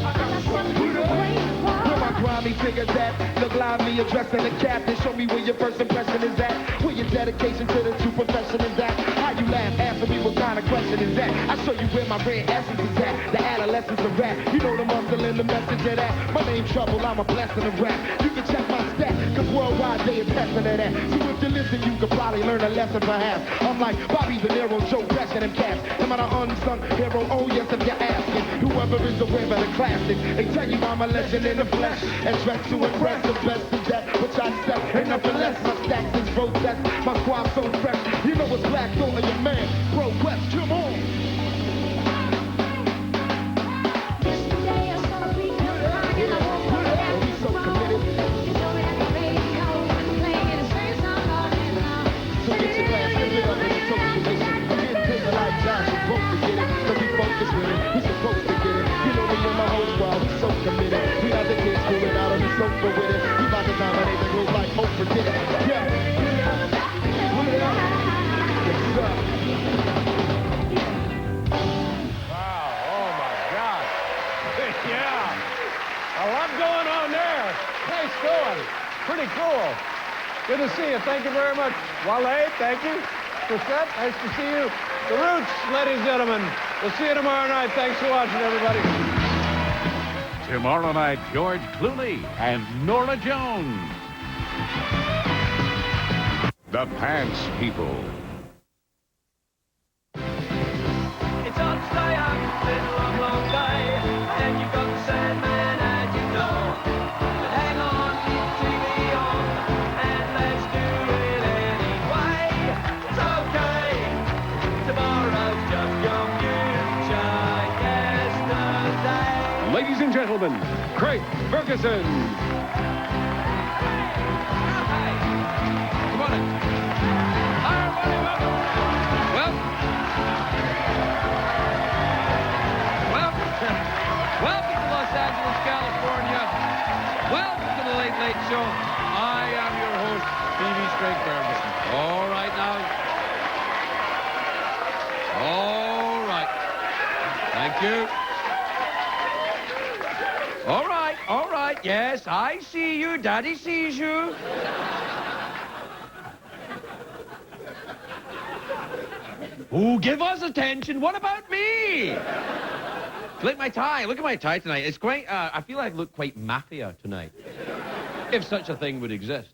I got something to wait for. Where my grimy figures at? Look live me addressing the captain. Show me where your first impression is at. Where your dedication to the true profession is at. How you laugh? Answer me what kind of question is that? I show you where my red essence is at. The adolescence of rap. You know the muscle and the message of that. My name Trouble, I'm a blessing of rap. You can check my stats, cause worldwide they are testing of that. So if you listen, you could probably learn a lesson perhaps. I'm like Bobby De Niro, Joe Pesci, and them cats. Am I the unsung hero? Oh yes, if you're asking. Whoever is aware of the classics, they tell you I'm a legend in the flesh. And dressed to impress the best of that, which I accept. And nothing less, my stacks is protest. My squad so fresh, you know it's black over your man. Bro West, come on. Yesterday I saw Rita crying and I walked up and asked what's wrong. She told me that the radio's been playing the same song all day long. So get your glass, give it up in the socialism. I'm getting paid like Josh, you're supposed to get it. So we focus with it, we supposed to get it. You know me and my whole squad, we so committed. We got the kids schooling out on the sofa with it. We about to dominate the group like Oprah did it. Yeah. Put it up. Yes, sir. Yeah. A lot going on there. Nice going. Pretty cool. Good to see you. Thank you very much. Wale, thank you. Chrisette, nice to see you. The Roots, ladies and gentlemen. We'll see you tomorrow night. Thanks for watching, everybody. Tomorrow night, George Clooney and Norah Jones. The Pants People. It's hard to stay up, it's been a long, long day, and you've got the Sandman at your door. But hang on, leave the TV on, and let's do it anyway. It's okay, tomorrow's just young future yesterday. Ladies and gentlemen, Craig Ferguson. Come on in. Hi, everybody, welcome to Los Angeles, California. Welcome to the Late Late Show. I am your host, TV's Craig Ferguson. All right now. All right. Thank you. All right. Yes, I see you. Daddy sees you. Oh, give us attention. What about me? Look my tie. Look at my tie tonight. It's quite, I feel I look quite mafia tonight. If such a thing would exist.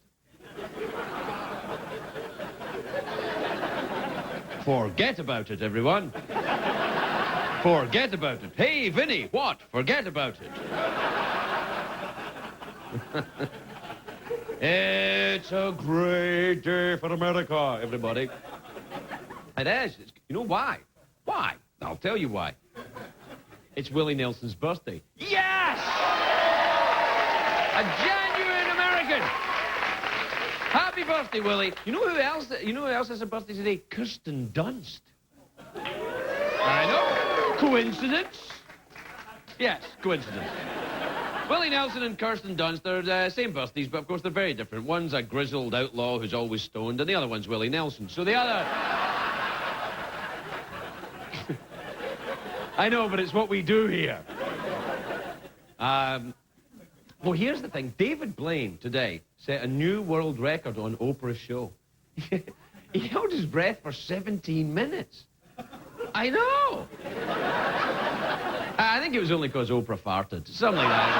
Forget about it, everyone. Forget about it. Hey, Vinny, what? Forget about it. It's a great day for America, everybody. It is. You know why? Why? I'll tell you why. It's Willie Nelson's birthday. Yes! A genuine American. Happy birthday, Willie. You know who else has a birthday today? Kirsten Dunst. I know. Coincidence? Yes, coincidence. Willie Nelson and Kirsten Dunst, they're the same birthdays, but of course they're very different. One's a grizzled outlaw who's always stoned, and the other one's Willie Nelson. So the other... I know, but it's what we do here. Well, here's the thing. David Blaine, today, set a new world record on Oprah's show. He held his breath for 17 minutes. I know. I think it was only because Oprah farted. Something like that.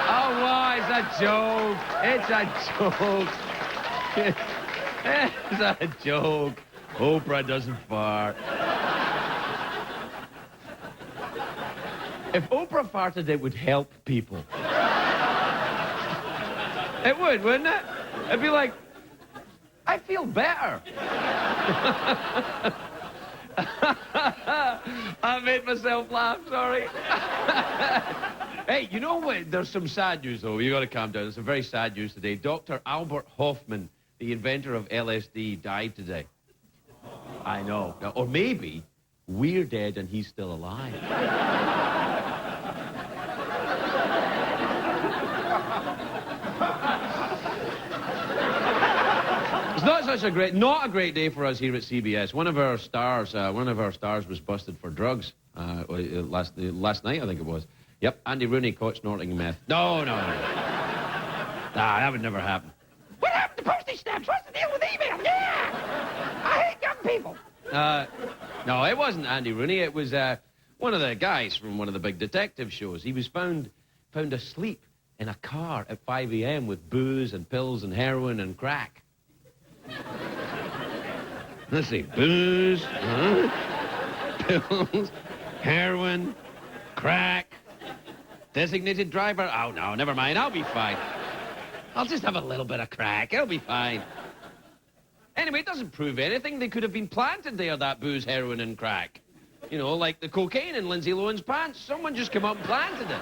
Oh, why? It's a joke. It's a joke. It's a joke. Oprah doesn't fart. If Oprah farted, it would help people. It would, wouldn't it? It'd be like, I feel better. I made myself laugh, sorry. Hey, you know what? There's some sad news, though. You got to calm down. There's some very sad news today. Dr. Albert Hoffman, the inventor of LSD, died today. I know. Or maybe we're dead and he's still alive. It's not a great day for us here at CBS. One of our stars was busted for drugs last night, I think it was. Yep, Andy Rooney caught snorting meth. No. Nah, that would never happen. What happened to postage stamps? What's the deal with email? Yeah! I hate young people. No, it wasn't Andy Rooney. It was one of the guys from one of the big detective shows. He was found asleep in a car at 5 a.m. with booze and pills and heroin and crack. Let's see, booze, pills, heroin, crack, designated driver. Oh, no, never mind. I'll be fine. I'll just have a little bit of crack. It'll be fine. Anyway, it doesn't prove anything. They could have been planted there, that booze, heroin, and crack. You know, like the cocaine in Lindsay Lohan's pants. Someone just came up and planted it.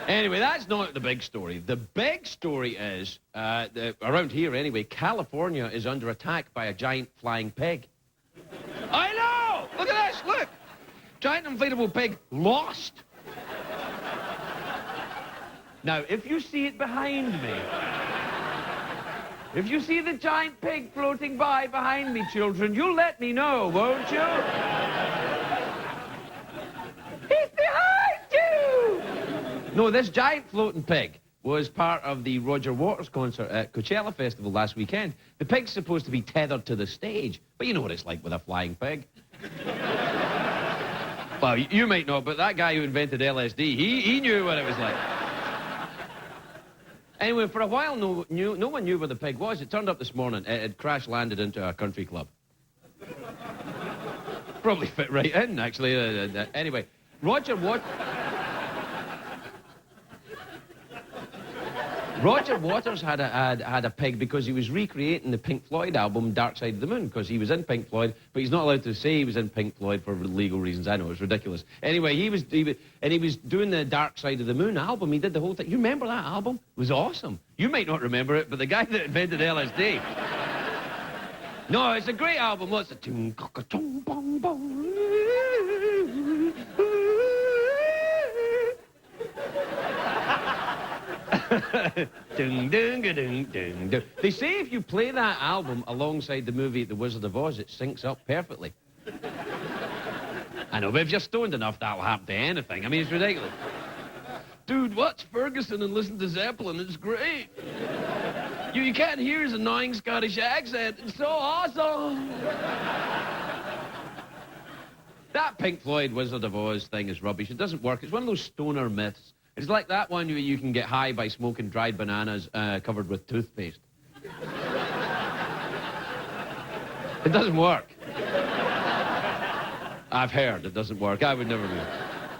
Anyway, that's not the big story. The big story is, around here anyway, California is under attack by a giant flying pig. I know! Look at this, look! Giant inflatable pig lost. Now, if you see it behind me, if you see the giant pig floating by behind me, children, you'll let me know, won't you? He's behind you! No, this giant floating pig was part of the Roger Waters concert at Coachella Festival last weekend. The pig's supposed to be tethered to the stage, but you know what it's like with a flying pig. Well, you might not, but that guy who invented LSD, he knew what it was like. Anyway, for a while, no one knew where the pig was. It turned up this morning. It had crash-landed into a country club. Probably fit right in, actually. Anyway, Roger Waters had a pig because he was recreating the Pink Floyd album Dark Side of the Moon, because he was in Pink Floyd, but he's not allowed to say he was in Pink Floyd for legal reasons. I know, it's ridiculous. Anyway, he was doing the Dark Side of the Moon album. He did the whole thing. You remember that album? It was awesome. You might not remember it, but the guy that invented LSD. No, it's a great album. Lots of tune, cock-a-chung, bong, bong. Ding, ding, ding, ding, ding. They say if you play that album alongside the movie The Wizard of Oz, it syncs up perfectly. I know, but if you're stoned enough, that'll happen to anything. I mean, it's ridiculous. Dude, watch Ferguson and listen to Zeppelin. It's great. You can't hear his annoying Scottish accent. It's so awesome. That Pink Floyd Wizard of Oz thing is rubbish. It doesn't work. It's one of those stoner myths. It's like that one where you can get high by smoking dried bananas covered with toothpaste. It doesn't work. I've heard it doesn't work. I would never do it.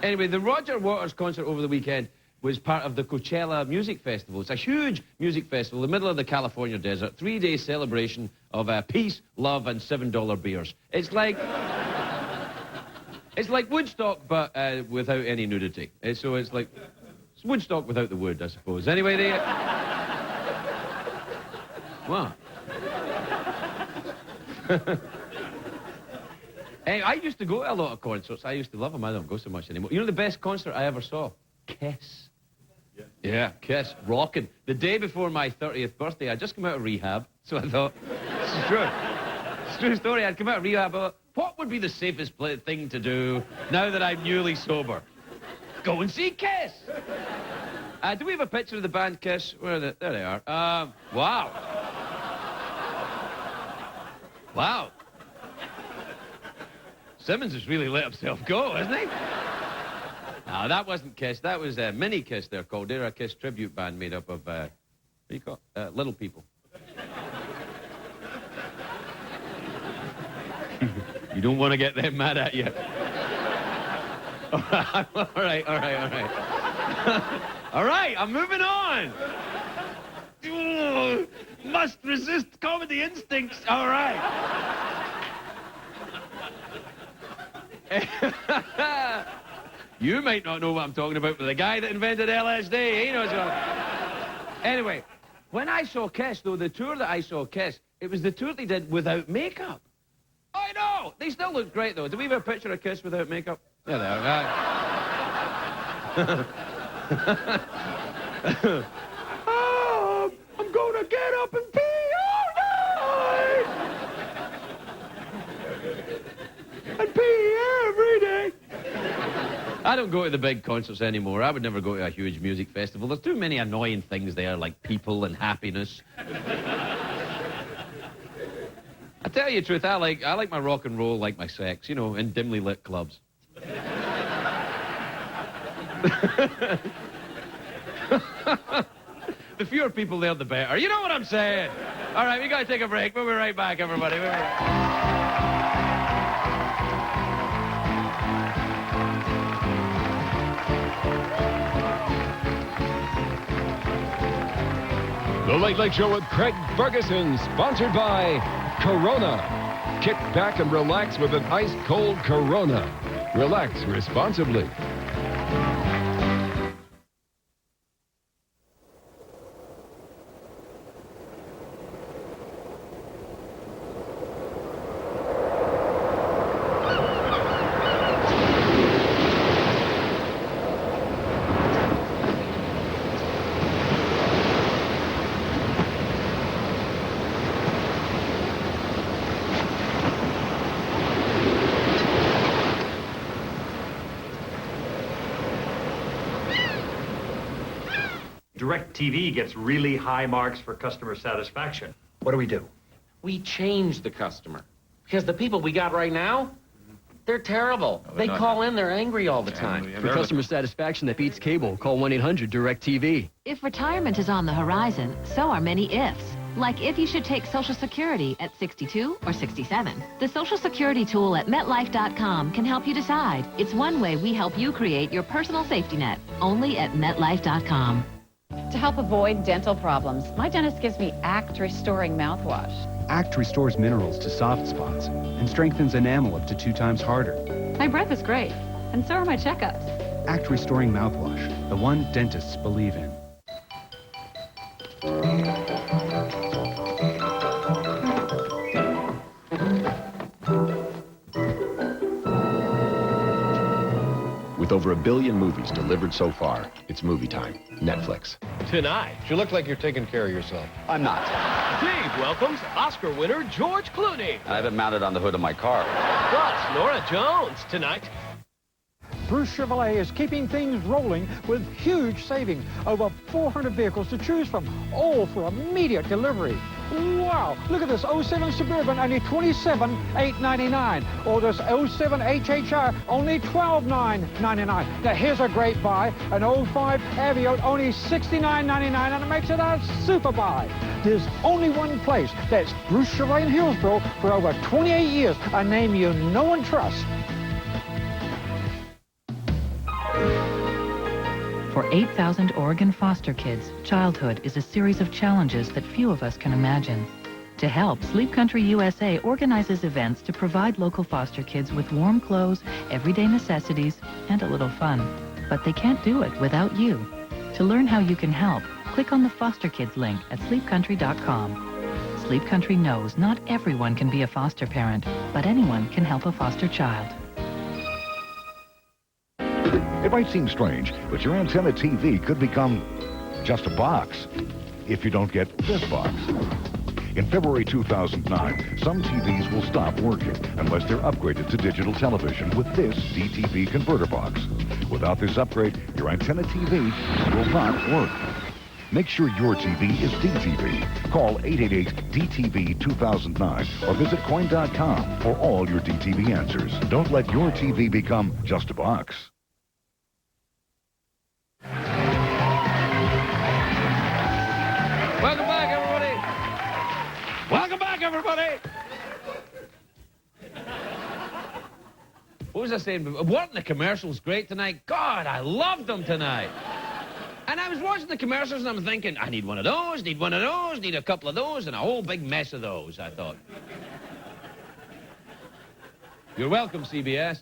Anyway, the Roger Waters concert over the weekend was part of the Coachella Music Festival. It's a huge music festival in the middle of the California desert. 3-day celebration of peace, love, and $7 beers. It's like Woodstock, but without any nudity. So it's like... Woodstock without the wood, I suppose. Anyway, What? Hey, I used to go to a lot of concerts. I used to love them. I don't go so much anymore. You know the best concert I ever saw? Kiss. Yeah, Kiss. Rocking. The day before my 30th birthday, I'd just come out of rehab. So I thought, this is true. It's a true story. I'd come out of rehab. I thought, what would be the safest thing to do now that I'm newly sober? Go and see Kiss. Do we have a picture of the band Kiss? Where are they? There they are. Wow. Wow. Simmons has really let himself go, hasn't he? No, that wasn't Kiss. That was Mini Kiss, they're called. They're a Kiss tribute band made up of, what do you call it? Little people. You don't want to get them mad at you. All right. All right, I'm moving on. Must resist comedy instincts. All right. You might not know what I'm talking about, but the guy that invented LSD, he knows what. Anyway, when I saw Kiss, though, the tour that I saw Kiss, it was the tour they did without makeup. I know! They still look great, though. Do we have a picture of Kiss without makeup? There they are. Oh, I'm gonna get up and pee all night! And pee every day! I don't go to the big concerts anymore. I would never go to a huge music festival. There's too many annoying things there, like people and happiness. I tell you the truth, I like my rock and roll like my sex, you know, in dimly lit clubs. The fewer people there, the better. You know what I'm saying? All right, we got to take a break. We'll be right back, everybody. We'll be right back. The Late Late Show with Craig Ferguson, sponsored by Corona. Kick back and relax with an ice-cold Corona. Relax responsibly. DirecTV gets really high marks for customer satisfaction. What do we do? We change the customer. Because the people we got right now, they're terrible. They call in, they're angry all the time. For customer satisfaction that beats cable, call 1-800-DIRECTV. If retirement is on the horizon, so are many ifs. Like if you should take Social Security at 62 or 67. The Social Security tool at MetLife.com can help you decide. It's one way we help you create your personal safety net, only at MetLife.com. To help avoid dental problems, my dentist gives me Act Restoring mouthwash. Act restores minerals to soft spots and strengthens enamel up to 2 times harder. My breath is great, and so are my checkups. Act Restoring mouthwash, the one dentists believe in. With over 1 billion movies delivered so far, it's movie time. Netflix. Tonight, you look like you're taking care of yourself. I'm not. Dave welcomes Oscar winner George Clooney. I have it mounted on the hood of my car. Plus, Nora Jones tonight. Bruce Chevrolet is keeping things rolling with huge savings. Over 400 vehicles to choose from, all for immediate delivery. Wow, look at this 07 Suburban, only $27,899. Or this 07 HHR, only $12,999. Now here's a great buy, an 05 Aviate, only $69,999, and it makes it a super buy. There's only one place, that's Bruce Chevrolet in Hillsborough, for over 28 years, a name you know and trust. For 8,000 Oregon foster kids, childhood is a series of challenges that few of us can imagine. To help, Sleep Country USA organizes events to provide local foster kids with warm clothes, everyday necessities, and a little fun. But they can't do it without you. To learn how you can help, click on the Foster Kids link at sleepcountry.com. Sleep Country knows not everyone can be a foster parent, but anyone can help a foster child. It might seem strange, but your antenna TV could become just a box if you don't get this box. In February 2009, some TVs will stop working unless they're upgraded to digital television with this DTV converter box. Without this upgrade, your antenna TV will not work. Make sure your TV is DTV. Call 888-DTV-2009 or visit koin.com for all your DTV answers. Don't let your TV become just a box. Welcome back, everybody. Welcome back, everybody. What was I saying? Weren't the commercials great tonight? God, I loved them tonight. And I was watching the commercials and I'm thinking, I need one of those, need one of those, need a couple of those, and a whole big mess of those, I thought. You're welcome, CBS.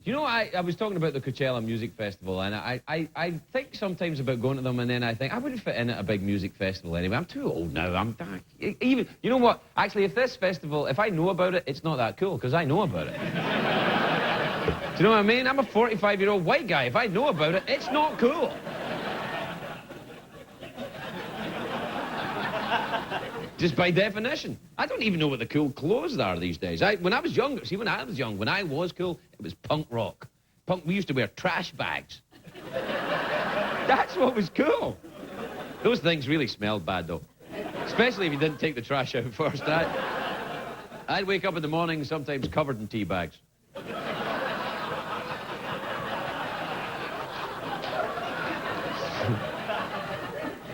You know, I was talking about the Coachella Music Festival, and I think sometimes about going to them, and then I think I wouldn't fit in at a big music festival anyway. I'm too old now. Even, you know what? Actually, if this festival, if I know about it, it's not that cool, because I know about it. Do you know what I mean? I'm a 45-year-old white guy. If I know about it, it's not cool. Just by definition. I don't even know what the cool clothes are these days. When I was younger, when I was cool, it was punk rock. We used to wear trash bags. That's what was cool. Those things really smelled bad, though. Especially if you didn't take the trash out first. I'd wake up in the morning, sometimes covered in tea bags.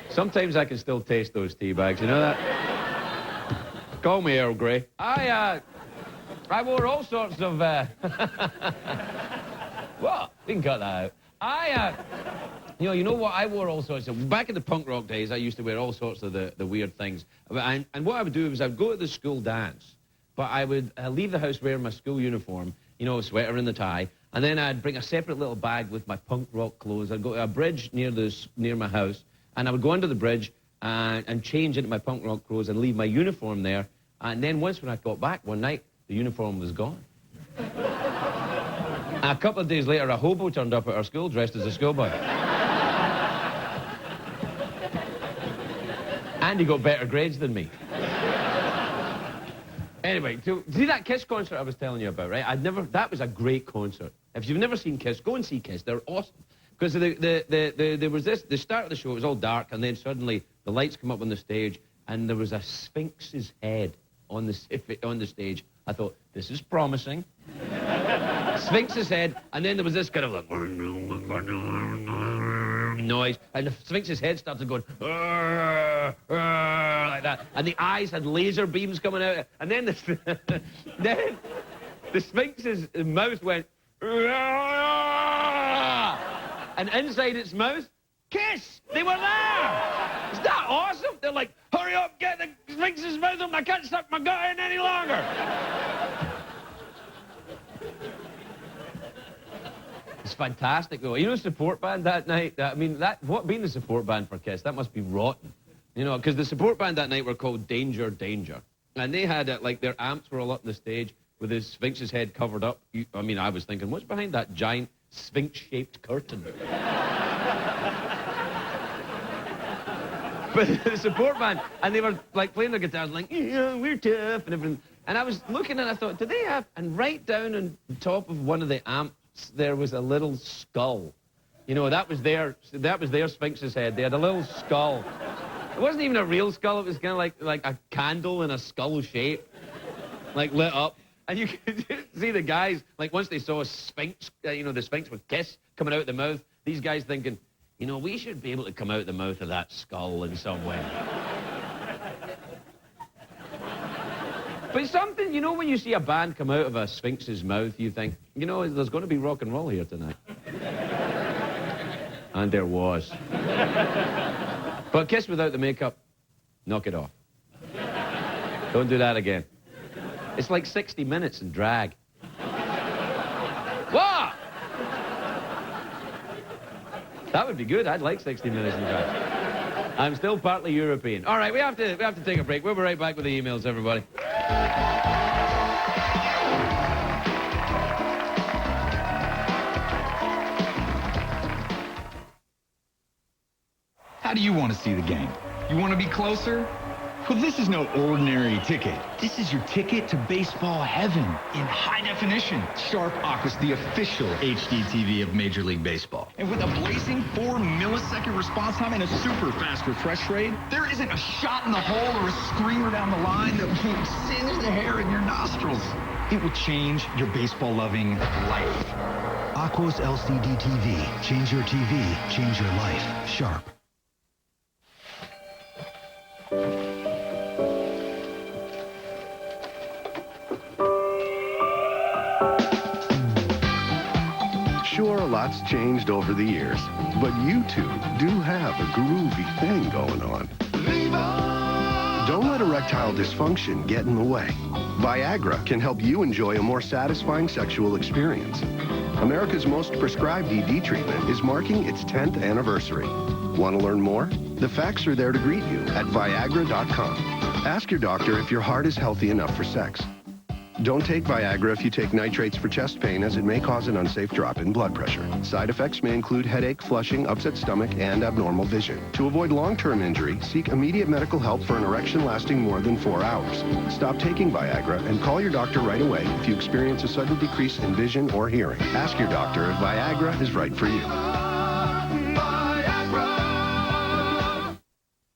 Sometimes I can still taste those tea bags, you know that? Call me Earl Grey. I wore all sorts of, What? We can cut that out. You know what? I wore all sorts of... Back in the punk rock days, I used to wear all sorts of the weird things. And what I would do is I'd go to the school dance, but I would leave the house wearing my school uniform, you know, sweater and the tie, and then I'd bring a separate little bag with my punk rock clothes. I'd go to a bridge near my house, and I would go under the bridge and change into my punk rock clothes and leave my uniform there. And then once when I got back one night, the uniform was gone. And a couple of days later, a hobo turned up at our school dressed as a schoolboy. And he got better grades than me. Anyway, see that Kiss concert I was telling you about, right? That was a great concert. If you've never seen Kiss, go and see Kiss. They're awesome. Because there was this, the start of the show, it was all dark, and then suddenly the lights come up on the stage, and there was a Sphinx's head on the stage. I thought, this is promising. Sphinx's head, and then there was this kind of like noise, and the Sphinx's head started going like that, and the eyes had laser beams coming out, and then then the Sphinx's mouth went, and inside its mouth, Kiss! They were there! Is that awesome? They're like, hurry up, get the Sphinx's mouth up, I can't suck my gut in any longer. It's fantastic, though. You know, support band that night, being the support band for Kiss, that must be rotten. You know, because the support band that night were called Danger, Danger. And they had, their amps were all up on the stage with his Sphinx's head covered up. I was thinking, what's behind that giant Sphinx-shaped curtain? But the support band, and they were, playing their guitars, yeah, we're tough, and everything. And I was looking, and I thought, do they have... And right down on top of one of the amps, there was a little skull. You know, that was their Sphinx's head. They had a little skull. It wasn't even a real skull. It was kind of like a candle in a skull shape, lit up. And you could see the guys, once they saw a Sphinx, the Sphinx with Kiss coming out of the mouth, these guys thinking, we should be able to come out the mouth of that skull in some way. But something, when you see a band come out of a Sphinx's mouth, you think, there's going to be rock and roll here tonight. And there was. But Kiss without the makeup, knock it off. Don't do that again. It's like 60 minutes in drag. What? That would be good. I'd like 60 minutes in drag. I'm still partly European. All right, we have to take a break. We'll be right back with the emails, everybody. How do you want to see the game? You want to be closer? Well, this is no ordinary ticket. This is your ticket to baseball heaven in high definition. Sharp Aqua's the official HD TV of Major League Baseball. And with a blazing 4-millisecond response time and a super fast refresh rate, there isn't a shot in the hole or a screamer down the line that won't singe the hair in your nostrils. It will change your baseball-loving life. Aqua's LCD TV. Change your TV, change your life. Sharp. Sure, a lot's changed over the years, but you two do have a groovy thing going on. Don't let erectile dysfunction get in the way. Viagra can help you enjoy a more satisfying sexual experience. America's most prescribed ED treatment is marking its 10th anniversary. Want to learn more? The facts are there to greet you at Viagra.com. Ask your doctor if your heart is healthy enough for sex. Don't take Viagra if you take nitrates for chest pain, as it may cause an unsafe drop in blood pressure. Side effects may include headache, flushing, upset stomach, and abnormal vision. To avoid long-term injury, seek immediate medical help for an erection lasting more than 4 hours. Stop taking Viagra and call your doctor right away if you experience a sudden decrease in vision or hearing. Ask your doctor if Viagra is right for you.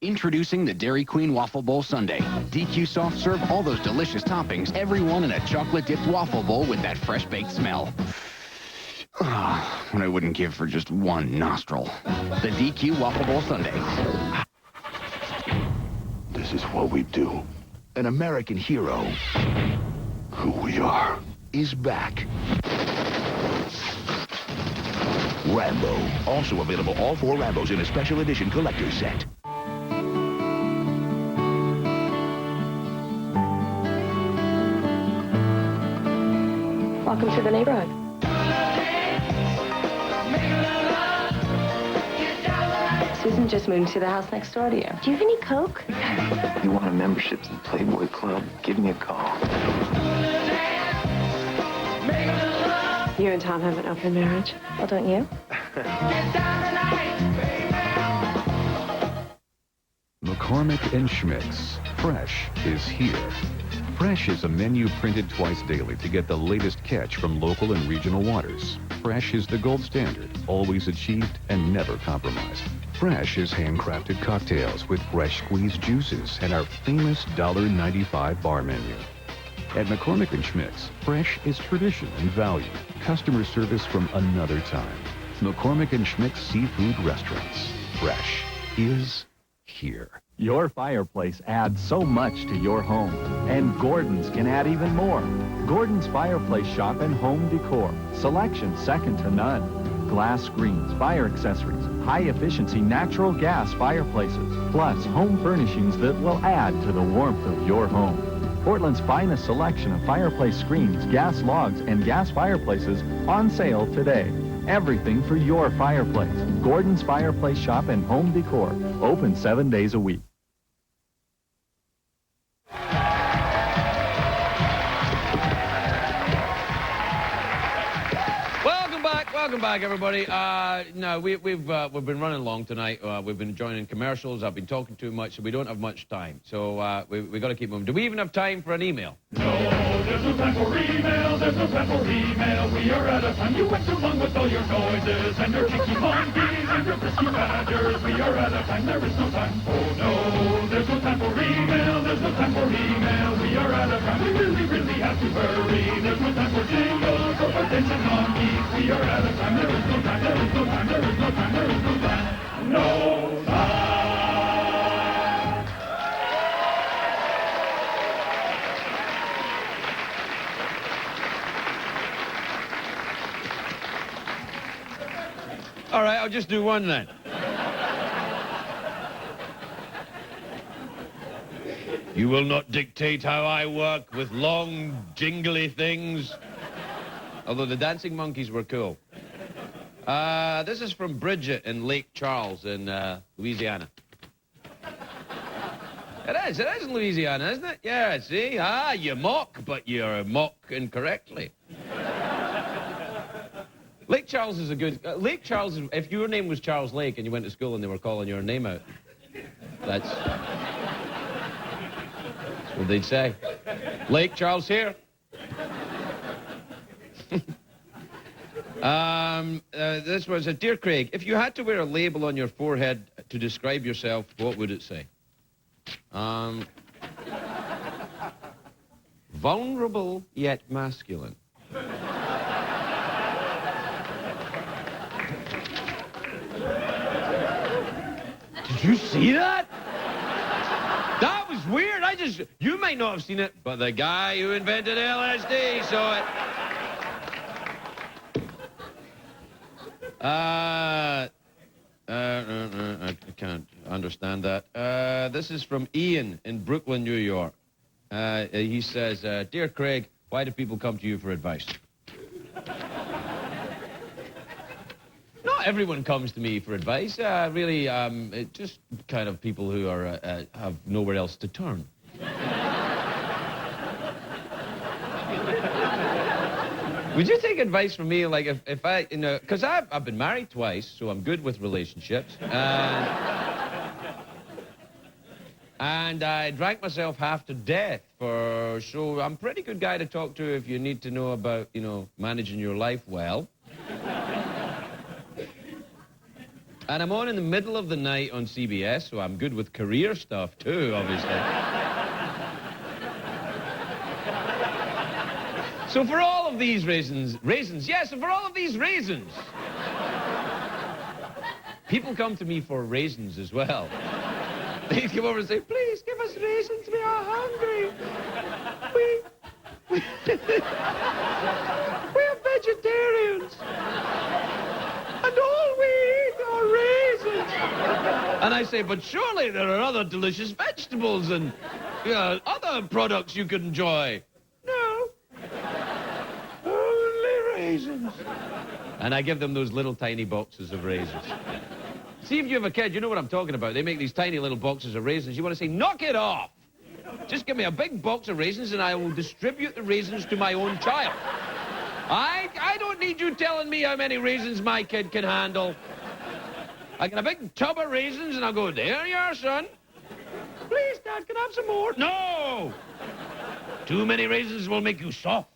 Introducing the Dairy Queen Waffle Bowl Sundae. DQ soft serve all those delicious toppings, everyone in a chocolate-dipped waffle bowl with that fresh-baked smell. What I wouldn't give for just one nostril. The DQ Waffle Bowl Sundae. This is what we do. An American hero, who we are, is back. Rambo. Also available all 4 Rambos in a special edition collector's set. Welcome to the neighborhood. Susan just moved to the house next door to you. Do you have any Coke? If you want a membership to the Playboy Club, give me a call. You and Tom have an open marriage. Well, don't you? McCormick and Schmick's. Fresh is here. Fresh is a menu printed twice daily to get the latest catch from local and regional waters. Fresh is the gold standard, always achieved and never compromised. Fresh is handcrafted cocktails with fresh squeezed juices and our famous $1.95 bar menu. At McCormick and Schmick's, fresh is tradition and value. Customer service from another time. McCormick and Schmick's Seafood Restaurants. Fresh is here. Your fireplace adds so much to your home, and Gordon's can add even more. Gordon's Fireplace Shop and Home Decor. Selection second to none. Glass screens, fire accessories, high-efficiency natural gas fireplaces, plus home furnishings that will add to the warmth of your home. Portland's finest selection of fireplace screens, gas logs, and gas fireplaces on sale today. Everything for your fireplace. Gordon's Fireplace Shop and Home Decor. Open 7 days a week. Welcome back, everybody. No, we've been running long tonight. We've been joining commercials. I've been talking too much, so we don't have much time. So we've got to keep moving. Do we even have time for an email? No, there's no time for email. There's no time for email. We are out of time. You went too long with all your noises and your cheeky monkeys and your frisky badgers. We are out of time. There is no time. Oh no, there's no time for email. There's no time for email. We are out of time. We really have to hurry. There's no time for jingles or for dancing monkeys. We are out of time. There is no time. There is no time. There is no time. There is no time. No time. All right, I'll just do one then. You will not dictate how I work with long, jingly things. Although the dancing monkeys were cool. This is from Bridget in Lake Charles in Louisiana. It is in Louisiana, isn't it? Yeah, see? You mock, but you mock incorrectly. Lake Charles is a good... Lake Charles, if your name was Charles Lake and you went to school and they were calling your name out, that's what they'd say. Lake Charles here. This was a Dear Craig, if you had to wear a label on your forehead to describe yourself, what would it say? Vulnerable yet masculine. Did you see that? That was weird. You might not have seen it, but the guy who invented LSD saw it. I can't understand that. This is from Ian in Brooklyn, New York. He says, Dear Craig, why do people come to you for advice? Not everyone comes to me for advice. Really, it's just kind of people who are have nowhere else to turn. Would you take advice from me, like, if I, you know, because I've been married twice, so I'm good with relationships. And I drank myself half to death so I'm a pretty good guy to talk to if you need to know about, you know, managing your life well. And I'm on in the middle of the night on CBS, so I'm good with career stuff too, obviously. So for all of these reasons, yes, and for all of these reasons, people come to me for raisins as well. They come over and say, please give us raisins, we are hungry. We're vegetarians. And all we eat are raisins. And I say, but surely there are other delicious vegetables and other products you could enjoy. No. Only raisins. And I give them those little tiny boxes of raisins. See, if you have a kid, you know what I'm talking about. They make these tiny little boxes of raisins. You want to say, knock it off. Just give me a big box of raisins and I will distribute the raisins to my own child. I don't need you telling me how many raisins my kid can handle. I get a big tub of raisins and I'll go, there you are, son. Please, Dad, can I have some more? No! Too many raisins will make you soft.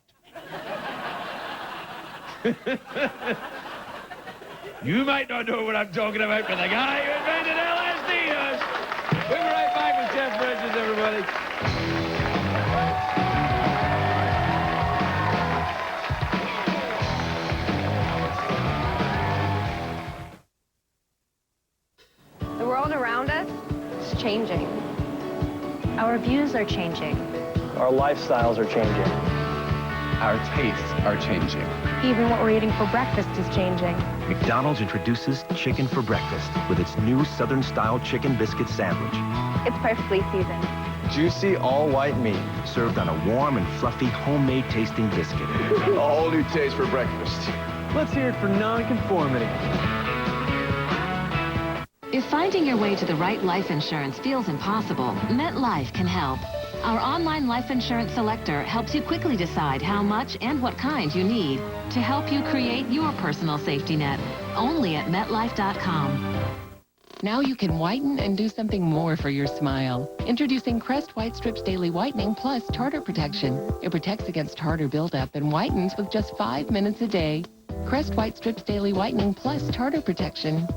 You might not know what I'm talking about, but the guy who invented LSD does. We'll be right back with Jeff Bridges, everybody. The world around us is changing. Our views are changing. Our lifestyles are changing. Our tastes are changing. Even what we're eating for breakfast is changing. McDonald's introduces chicken for breakfast with its new Southern-style chicken biscuit sandwich. It's perfectly seasoned. Juicy, all-white meat. Served on a warm and fluffy homemade-tasting biscuit. A whole new taste for breakfast. Let's hear it for nonconformity. If finding your way to the right life insurance feels impossible, MetLife can help. Our online life insurance selector helps you quickly decide how much and what kind you need to help you create your personal safety net. Only at MetLife.com. Now you can whiten and do something more for your smile. Introducing Crest White Strips Daily Whitening Plus Tartar Protection. It protects against tartar buildup and whitens with just 5 minutes a day. Crest White Strips Daily Whitening Plus Tartar Protection.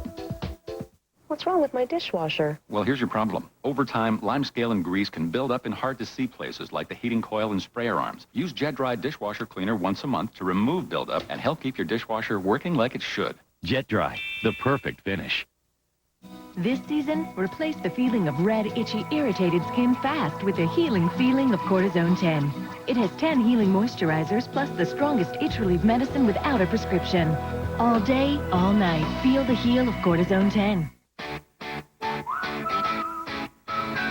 What's wrong with my dishwasher? Well, here's your problem. Over time, limescale and grease can build up in hard-to-see places like the heating coil and sprayer arms. Use Jet Dry dishwasher cleaner once a month to remove buildup and help keep your dishwasher working like it should. Jet Dry, the perfect finish. This season, replace the feeling of red, itchy, irritated skin fast with the healing feeling of Cortisone 10. It has 10 healing moisturizers plus the strongest itch relief medicine without a prescription. All day, all night, feel the heal of Cortisone 10.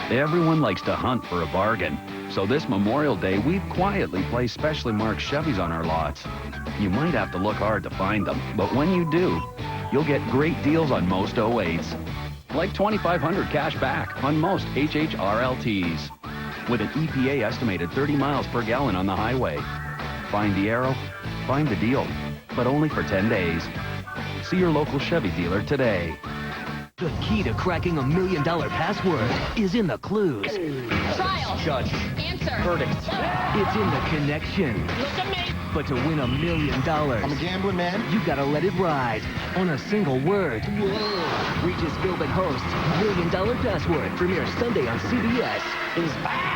Everyone likes to hunt for a bargain. So this Memorial Day, we've quietly placed specially marked Chevys on our lots. You might have to look hard to find them, but when you do, you'll get great deals on most 08s. Like $2,500 cash back on most HHRLTs. With an EPA estimated 30 miles per gallon on the highway. Find the arrow, find the deal, but only for 10 days. See your local Chevy dealer today. The key to cracking $1 million password is in the clues. Trial. Judge. Answer. Verdict. It's in the connection. Look at me. But to win $1 million, I'm a gambling man. You gotta let it ride on a single word. Whoa. Regis Philbin hosts $1 Million Password premieres Sunday on CBS. Is back.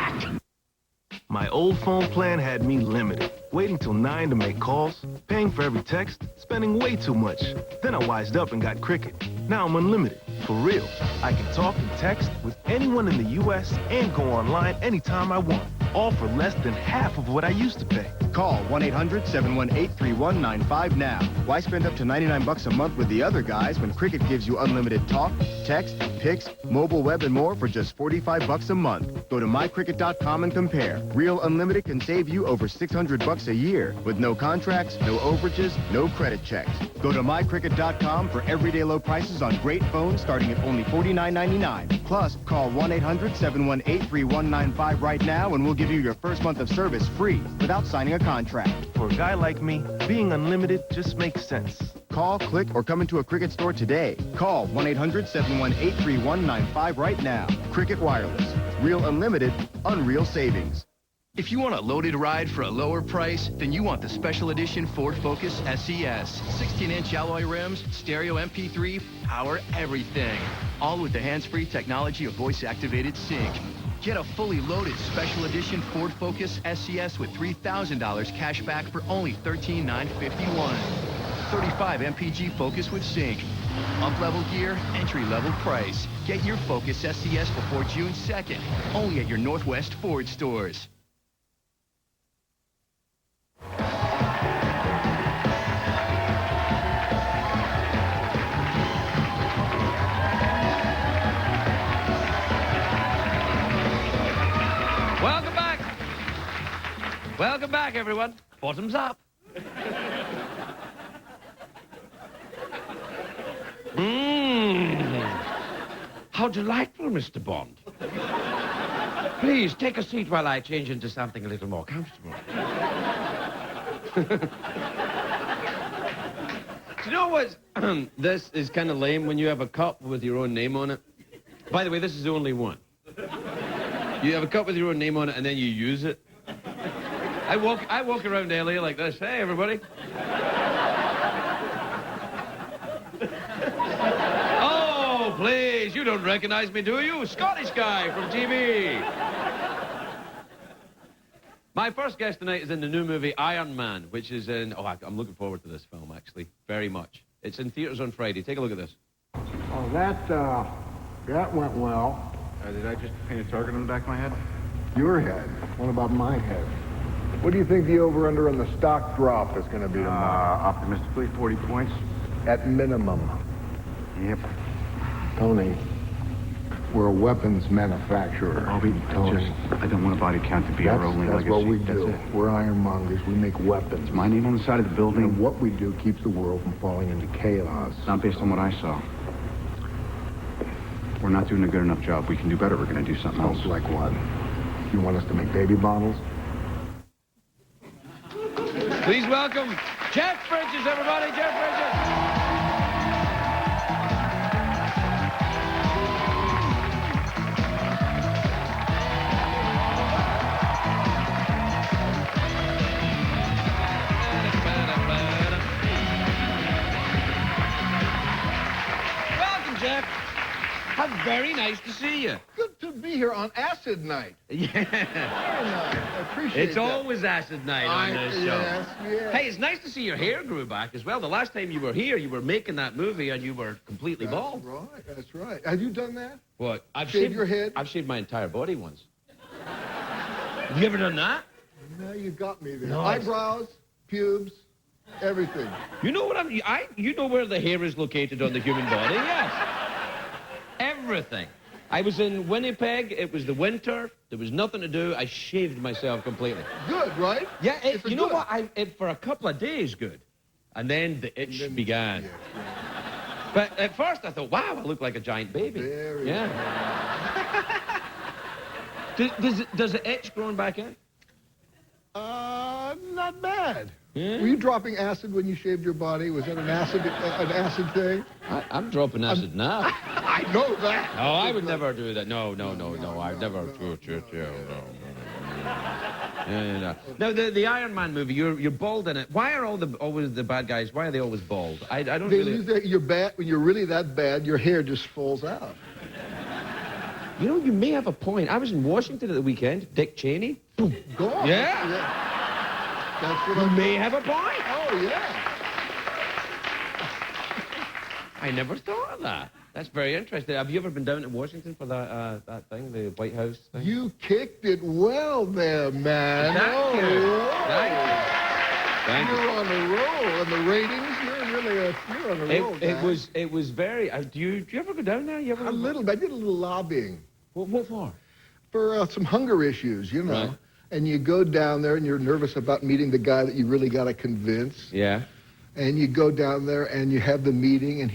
My old phone plan had me limited. Waiting till 9 to make calls, paying for every text, spending way too much. Then I wised up and got Cricket. Now I'm unlimited. For real. I can talk and text with anyone in the U.S. and go online anytime I want. All for less than half of what I used to pay. Call 1-800-718-3195 now. Why spend up to $99 a month with the other guys when Cricket gives you unlimited talk, text, pics, mobile web, and more for just $45 a month? Go to mycricket.com and compare. Real Unlimited can save you over $600 a year with no contracts, no overages, no credit checks. Go to mycricket.com for everyday low prices on great phones starting at only $49.99. Plus, call 1-800-718-3195 right now and we'll give you your first month of service free without signing a contract. For a guy like me, being unlimited just makes sense. Call, click, or come into a Cricket store today. Call 1-800-718-3195 right now. Cricket Wireless. Real unlimited, unreal savings. If you want a loaded ride for a lower price, then you want the special edition Ford Focus SES. 16-inch alloy rims, stereo MP3, power everything. All with the hands-free technology of voice-activated sync. Get a fully loaded special edition Ford Focus SES with $3,000 cash back for only $13,951. 35 MPG Focus with sync. Up-level gear, entry-level price. Get your Focus SES before June 2nd. Only at your Northwest Ford stores. Welcome back. Welcome back, everyone. Bottoms up. How delightful, Mr. Bond. Please, take a seat while I change into something a little more comfortable. Do you know what? This is kind of lame when you have a cup with your own name on it. By the way, this is the only one. You have a cup with your own name on it, and then you use it. I walk around LA like this. Hey, everybody. Oh, please, you don't recognize me, do you? Scottish guy from TV. My first guest tonight is in the new movie Iron Man, which is in... Oh, I'm looking forward to this film, actually, very much. It's in theaters on Friday. Take a look at this. Oh, that went well. Did I just paint a target on the back of my head? Your head. What about my head? What do you think the over-under on the stock drop is going to be tomorrow? Optimistically, 40 points. At minimum. Yep. Tony, we're a weapons manufacturer. Tony. I don't want a body count to be our only legacy. That's what we do. We're ironmongers. We make weapons. My name on the side of the building. And what we do keeps the world from falling into chaos. Not based on what I saw. We're not doing a good enough job. We can do better. We're going to do something else. Like what? You want us to make baby bottles? Please welcome Jeff Bridges, everybody. Jeff Bridges. Welcome, Jeff. How very nice to see you. Good to be here on acid night. Yeah. Very nice. I appreciate It's always acid night on this show. Yes. Hey, it's nice to see your hair grew back as well. The last time you were here, you were making that movie and you were completely bald. That's right. Have you done that? What? I've shaved your head? I've shaved my entire body once. Have you ever done that? No, you got me there. No, eyebrows, pubes, everything. You know what you know where the hair is located on the human body? Yes. Everything. I was in Winnipeg. It was the winter. There was nothing to do. I shaved myself completely. Good, right? Yeah, you know what? For a couple of days, good. And then the itch began. Yeah. But at first, I thought, wow, I look like a giant baby. Very Does the itch growing back in? Not bad. Yeah. Were you dropping acid when you shaved your body? Was that an acid thing? I'm dropping acid now. I know that. No, I would never do that. No. I'd never. No. Now, the Iron Man movie, you're bald in it. Why are always the bad guys? Why are they always bald? I don't really. You're bad when you're really that bad. Your hair just falls out. You know, you may have a point. I was in Washington at the weekend. Dick Cheney. Boom. Gone. Yeah. That's what you may have a point. Oh, yeah. I never thought of that. That's very interesting. Have you ever been down to Washington for that thing, the White House thing? You kicked it well there, man. Thank you. Thank you. You're on a roll, and the ratings, you're on a roll, guy. It was very. Do you ever go down there? You ever? A little bit. I did a little lobbying. What for? For some hunger issues, you know. Right. And you go down there, and you're nervous about meeting the guy that you really got to convince. Yeah. And you go down there, and you have the meeting, and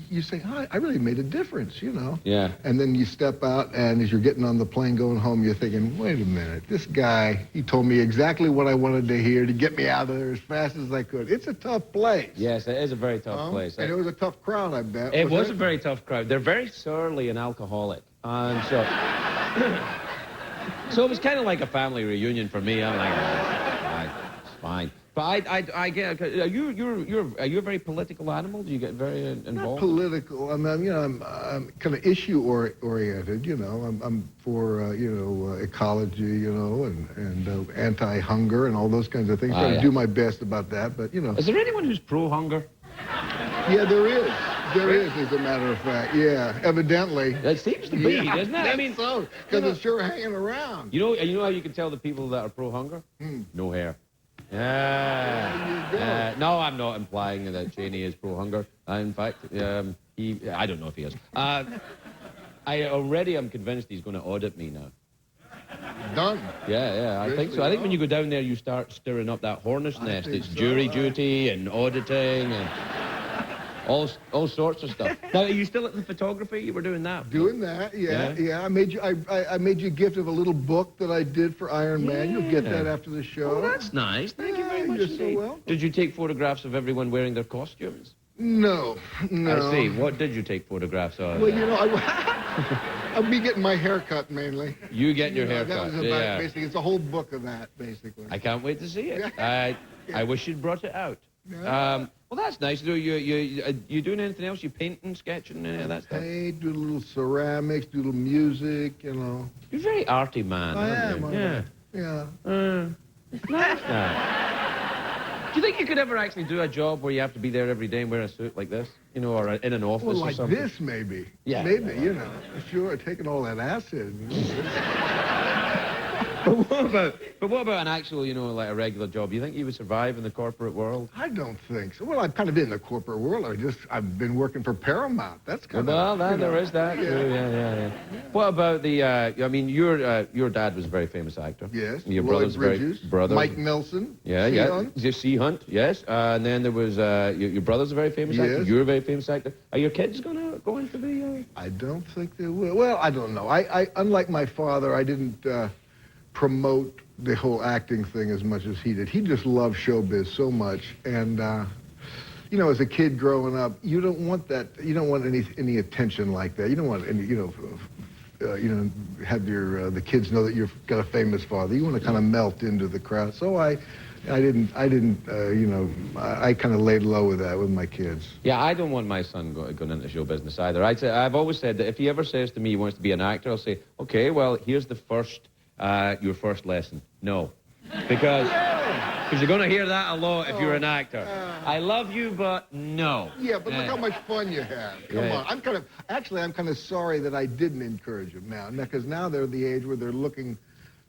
you say, "Hi, I really made a difference," you know. Yeah. And then you step out, and as you're getting on the plane going home, you're thinking, wait a minute, this guy, he told me exactly what I wanted to hear to get me out of there as fast as I could. It's a tough place. Yes, it is a very tough place. And it was a tough crowd, I bet. It was a very tough crowd. They're very surly and alcoholic. And so... so it was kind of like a family reunion for me. I'm like, it's fine. But I get. Are you a very political animal? Do you get very involved? Not political. I mean, you know, I'm kind of issue oriented. You know, I'm for ecology. You know, and anti-hunger and all those kinds of things. Try to do my best about that. But you know, is there anyone who's pro-hunger? Yeah, there is. There is, as a matter of fact. Yeah, evidently. It seems to be, doesn't it? I mean, so because it's sure hanging around. You know how you can tell the people that are pro-hunger? No hair. Yeah. No, I'm not implying that Cheney is pro-hunger. In fact, I don't know if he is. I already am convinced he's going to audit me now. Done. Yeah, I think so. I think when you go down there, you start stirring up that hornet's nest. It's jury duty and auditing and all sorts of stuff. Now, are you still at the photography? You were doing that? Doing that, yeah. I made you a gift of a little book that I did for Iron Man. You'll get that after the show. Oh, that's nice. Thank you very much. You're so welcome. Did you take photographs of everyone wearing their costumes? No. I see. What did you take photographs of? Well, you know, I'll be getting my hair cut mainly. You getting your hair That cut? was about basically. It's a whole book of that, basically. I can't wait to see it. I wish you'd brought it out. Well, that's nice. You doing anything else? You painting, sketching, any of that stuff? I do a little ceramics, do a little music, you know. You're a very arty man. I aren't am. you? Yeah. It's nice now. Do you think you could ever actually do a job where you have to be there every day and wear a suit like this? You know, or in an office Well, or like something? this, maybe. Yeah. Maybe, you know. Sure, taking all that acid. But what about an actual, you know, like a regular job? You think you would survive in the corporate world? I don't think so. Well, I've kind of been in the corporate world. I've been working for Paramount. That's kind of... Well, there is that, too. Yeah. What about the, I mean, your dad was a very famous actor. Yes. Your Lloyd brother's Bridges, brother. Mike Nelson. Yeah. Hunt. Sea Hunt, yes. And then there was, your brother's a very famous actor. You're a very famous actor. Are your kids going to go into the... I don't think they will. Well, I don't know. I unlike my father, I didn't promote the whole acting thing as much as he did. He just loved showbiz so much. And, you know, as a kid growing up, you don't want that. You don't want any attention like that. You don't want any, have the kids know that you've got a famous father. You want to kind of melt into the crowd. So I didn't, I kind of laid low with that with my kids. Yeah, I don't want my son going into show business either. I've always said that if he ever says to me he wants to be an actor, I'll say, okay, well, here's the your first lesson. No. Because you're going to hear that a lot if you're an actor. I love you, but no. Yeah, but look how much fun you had. Come on. I'm kind of sorry that I didn't encourage them now, because now they're the age where they're looking,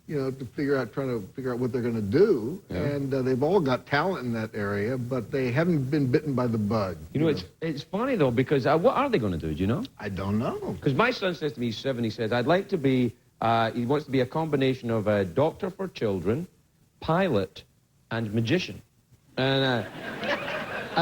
you know, to trying to figure out what they're going to do. Yeah. And they've all got talent in that area, but they haven't been bitten by the bug. You know, it's funny, though, because what are they going to do? Do you know? I don't know. Because my son says to me, he's 7, he says, I'd like to be... he wants to be a combination of a doctor for children, pilot, and magician. And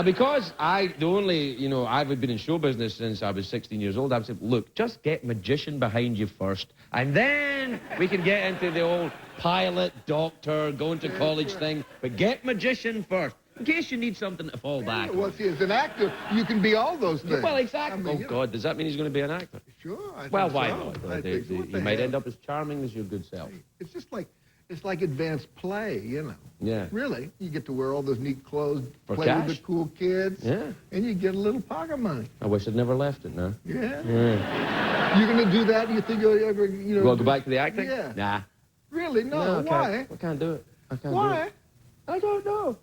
because I've been in show business since I was 16 years old, I've said, look, just get magician behind you first, and then we can get into the old pilot, doctor, going to college thing, but get magician first. In case you need something to fall back. Well, see, as an actor, you can be all those things. Well, exactly. God, does that mean he's going to be an actor? Sure. Well, why not? You might end up as charming as your good self. It's just like, it's like advanced play, you know. Yeah. Really. You get to wear all those neat clothes, play cash. with the cool kids. Yeah. And you get a little pocket money. I wish I'd never left it now. Yeah. You're going to do that? You think you'll ever, You want to go back to the acting? Yeah. Nah. Really? No. Why? I can't do it. Why? I don't know.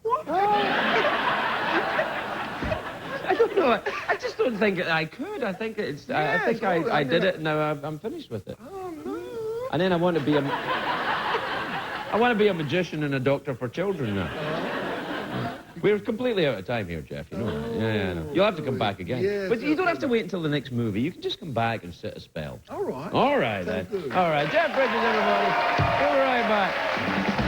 I don't know. I just don't think I could. I think it's. I think I did it. Now I'm finished with it. Oh no. And then I want to be a. I want to be a magician and a doctor for children now. We're completely out of time here, Jeff. You know that. Yeah, I know. You'll have to come back again. Yes, but you don't have to wait until the next movie. You can just come back and sit a spell. All right. All right, then. All right. Jeff Bridges, everybody. We'll be right back.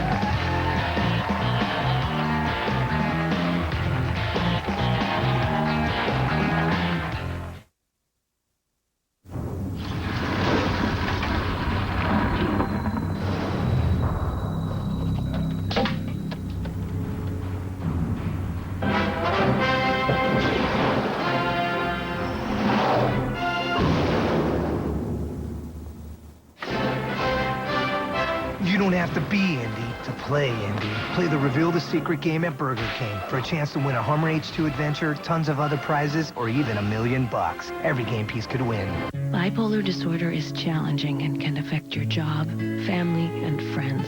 You don't have to be Indy to play Indy. Play the Reveal the Secret game at Burger King for a chance to win a Hummer H2 adventure, tons of other prizes, or even $1 million. Every game piece could win. Bipolar disorder is challenging and can affect your job, family, and friends.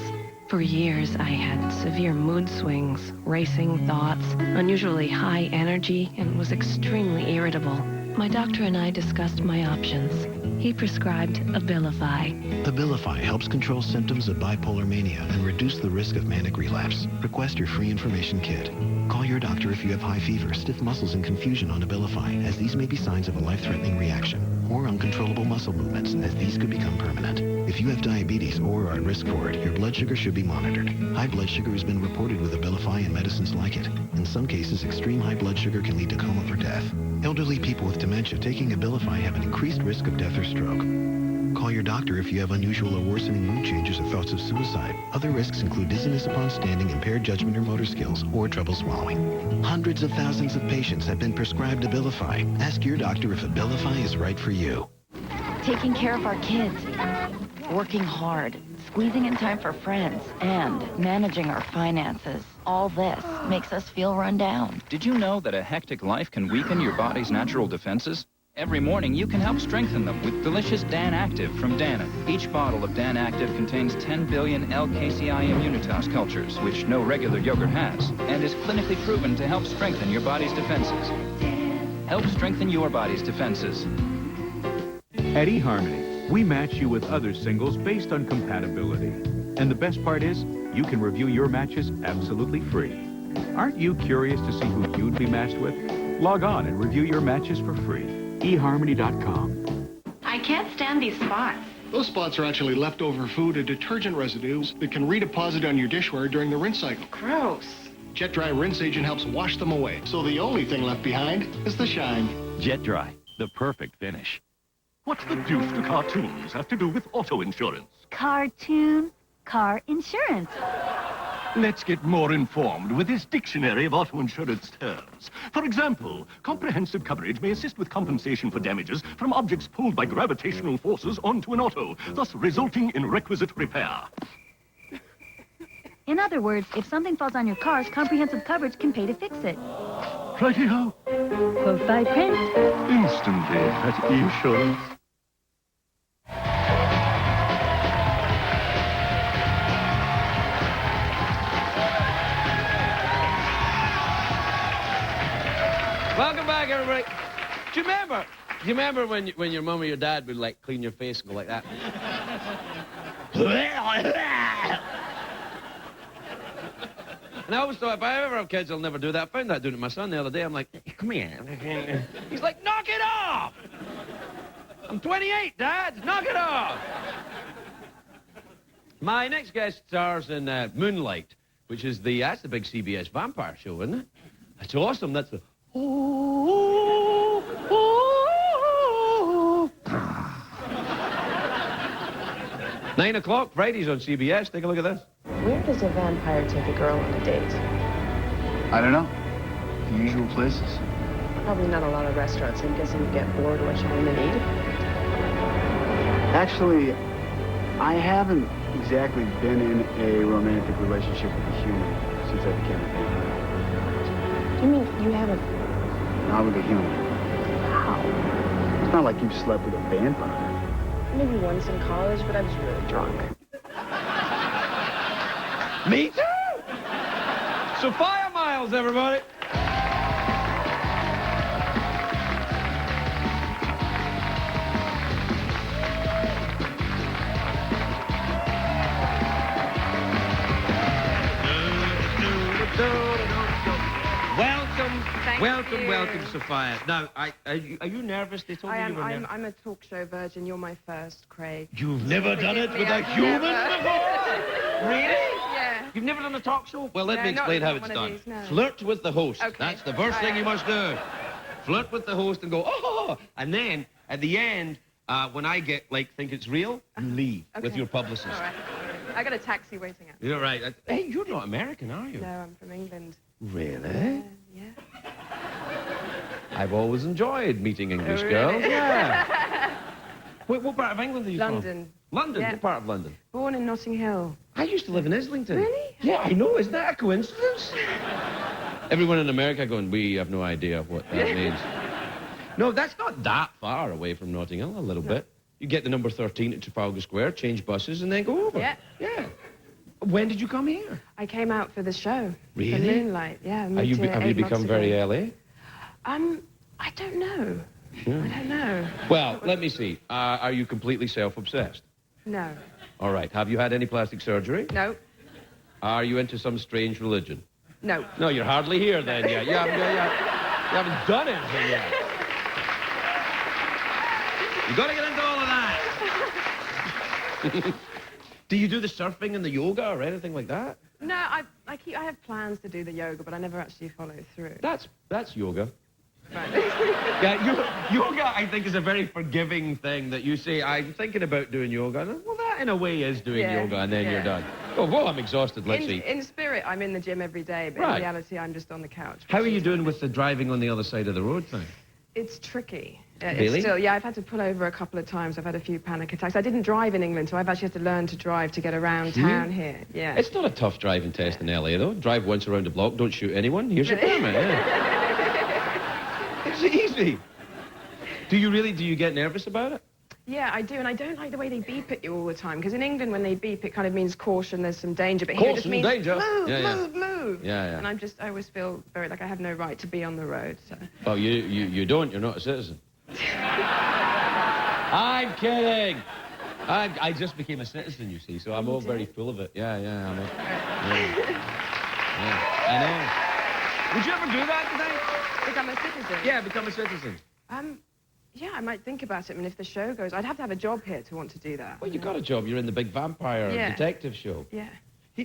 For years, I had severe mood swings, racing thoughts, unusually high energy, and was extremely irritable. My doctor and I discussed my options. He prescribed Abilify. Abilify helps control symptoms of bipolar mania and reduce the risk of manic relapse. Request your free information kit. Call your doctor if you have high fever, stiff muscles, and confusion on Abilify, as these may be signs of a life-threatening reaction, or uncontrollable muscle movements, as these could become permanent. If you have diabetes or are at risk for it, your blood sugar should be monitored. High blood sugar has been reported with Abilify and medicines like it. In some cases, extreme high blood sugar can lead to coma or death. Elderly people with dementia taking Abilify have an increased risk of death or stroke. Call your doctor if you have unusual or worsening mood changes or thoughts of suicide. Other risks include dizziness upon standing, impaired judgment or motor skills, or trouble swallowing. Hundreds of thousands of patients have been prescribed Abilify. Ask your doctor if Abilify is right for you. Taking care of our kids, working hard, squeezing in time for friends, and managing our finances. All this makes us feel run down. Did you know that a hectic life can weaken your body's natural defenses? Every morning, you can help strengthen them with delicious Dan Active from Dannon. Each bottle of Dan Active contains 10 billion LKCI immunitas cultures, which no regular yogurt has, and is clinically proven to help strengthen your body's defenses. Help strengthen your body's defenses. At eHarmony, we match you with other singles based on compatibility. And the best part is, you can review your matches absolutely free. Aren't you curious to see who you'd be matched with? Log on and review your matches for free. eHarmony.com. I can't stand these spots. Those spots are actually leftover food and detergent residues that can redeposit on your dishware during the rinse cycle. Gross. Jet Dry Rinse Agent helps wash them away. So the only thing left behind is the shine. Jet Dry, the perfect finish. What the deuce do cartoons have to do with auto insurance? Cartoon car insurance. Let's get more informed with this dictionary of auto insurance terms. For example, comprehensive coverage may assist with compensation for damages from objects pulled by gravitational forces onto an auto, thus resulting in requisite repair. In other words, if something falls on your cars, comprehensive coverage can pay to fix it. Righty-ho. Quote by print. Instantly at insurance. Welcome back, everybody. Do you remember when your mom or your dad would, like, clean your face and go like that? And I always thought, if I ever have kids, I'll never do that. I found that doing it to my son the other day. I'm like, hey, come here. He's like, knock it off! I'm 28, Dad. Knock it off! My next guest stars in Moonlight, which is that's the big CBS vampire show, isn't it? That's awesome. That's the... 9 o'clock, Fridays on CBS. Take a look at this. Where does a vampire take a girl on a date? I don't know. The usual places. Probably not a lot of restaurants. I'm guessing you get bored watching women eat. Actually, I haven't exactly been in a romantic relationship with a human since I became a vampire. You mean you haven't? Not with a human. How? It's not like you've slept with a vampire. Maybe once in college, but I was really drunk. Me too! So 5 miles, everybody. welcome, Sophia. Now, are you nervous? They told me you were nervous. I'm a talk show virgin. You're my first, Craig. You've never done it with a human before? Really? Yeah. You've never done a talk show? Well, let me No, explain not how it's one of done. these, no. Flirt with the host. Okay. That's the first thing you must do. Flirt with the host and go, oh, and then at the end, when I get, think it's real, leave with your publicist. All right. I got a taxi waiting out. You're right. Hey, you're not American, are you? No, I'm from England. Really? Yeah. I've always enjoyed meeting English really? girls. Yeah. Wait, what part of England are you from? London. London? Yeah. What part of London? Born in Notting Hill. I used to live in Islington. Really? Yeah, I know. Isn't that a coincidence? Everyone in America going, we have no idea what that means. No, that's not that far away from Notting Hill, a little bit. You get the number 13 at Trafalgar Square, change buses, and then go over. Yeah. Yeah. When did you come here? I came out for the show. Really? For Moonlight, yeah. Have you become very LA? I don't know. Yeah. I don't know. Well, let me see. Are you completely self-obsessed? No. All right. Have you had any plastic surgery? No. Are you into some strange religion? No. No, you're hardly here then yet. You haven't done anything yet. You got to get into all of that. Do you do the surfing and the yoga or anything like that? No, I have plans to do the yoga, but I never actually follow through. That's yoga. Right. Yeah, yoga, I think, is a very forgiving thing that you say, I'm thinking about doing yoga. And, well, that, in a way, is doing yoga, and then you're done. Oh, well, I'm exhausted. Let's see. In spirit, I'm in the gym every day, but Right. in reality, I'm just on the couch. How are you doing with the driving on the other side of the road thing? It's tricky. Really? It's still, yeah, I've had to pull over a couple of times. I've had a few panic attacks. I didn't drive in England, so I've actually had to learn to drive to get around town here. Yeah. It's not a tough driving test in LA, though. Drive once around the block, don't shoot anyone. Here's your permit. Yeah. It's easy. Do you get nervous about it? Yeah, I do, and I don't like the way they beep at you all the time, because in England, when they beep, it kind of means caution, there's some danger, but here it just means danger. move, Yeah, move, move. Yeah. And I always feel very like I have no right to be on the road, so. Oh, you don't. You're not a citizen. I'm kidding. I just became a citizen, you see, so I'm all very full of it. Yeah. I know. Would you ever do that today? Become a citizen? Yeah, become a citizen. Yeah, I might think about it. I mean, if the show goes, I'd have to have a job here to want to do that. Well, you got a job. You're in the big vampire detective show. Yeah.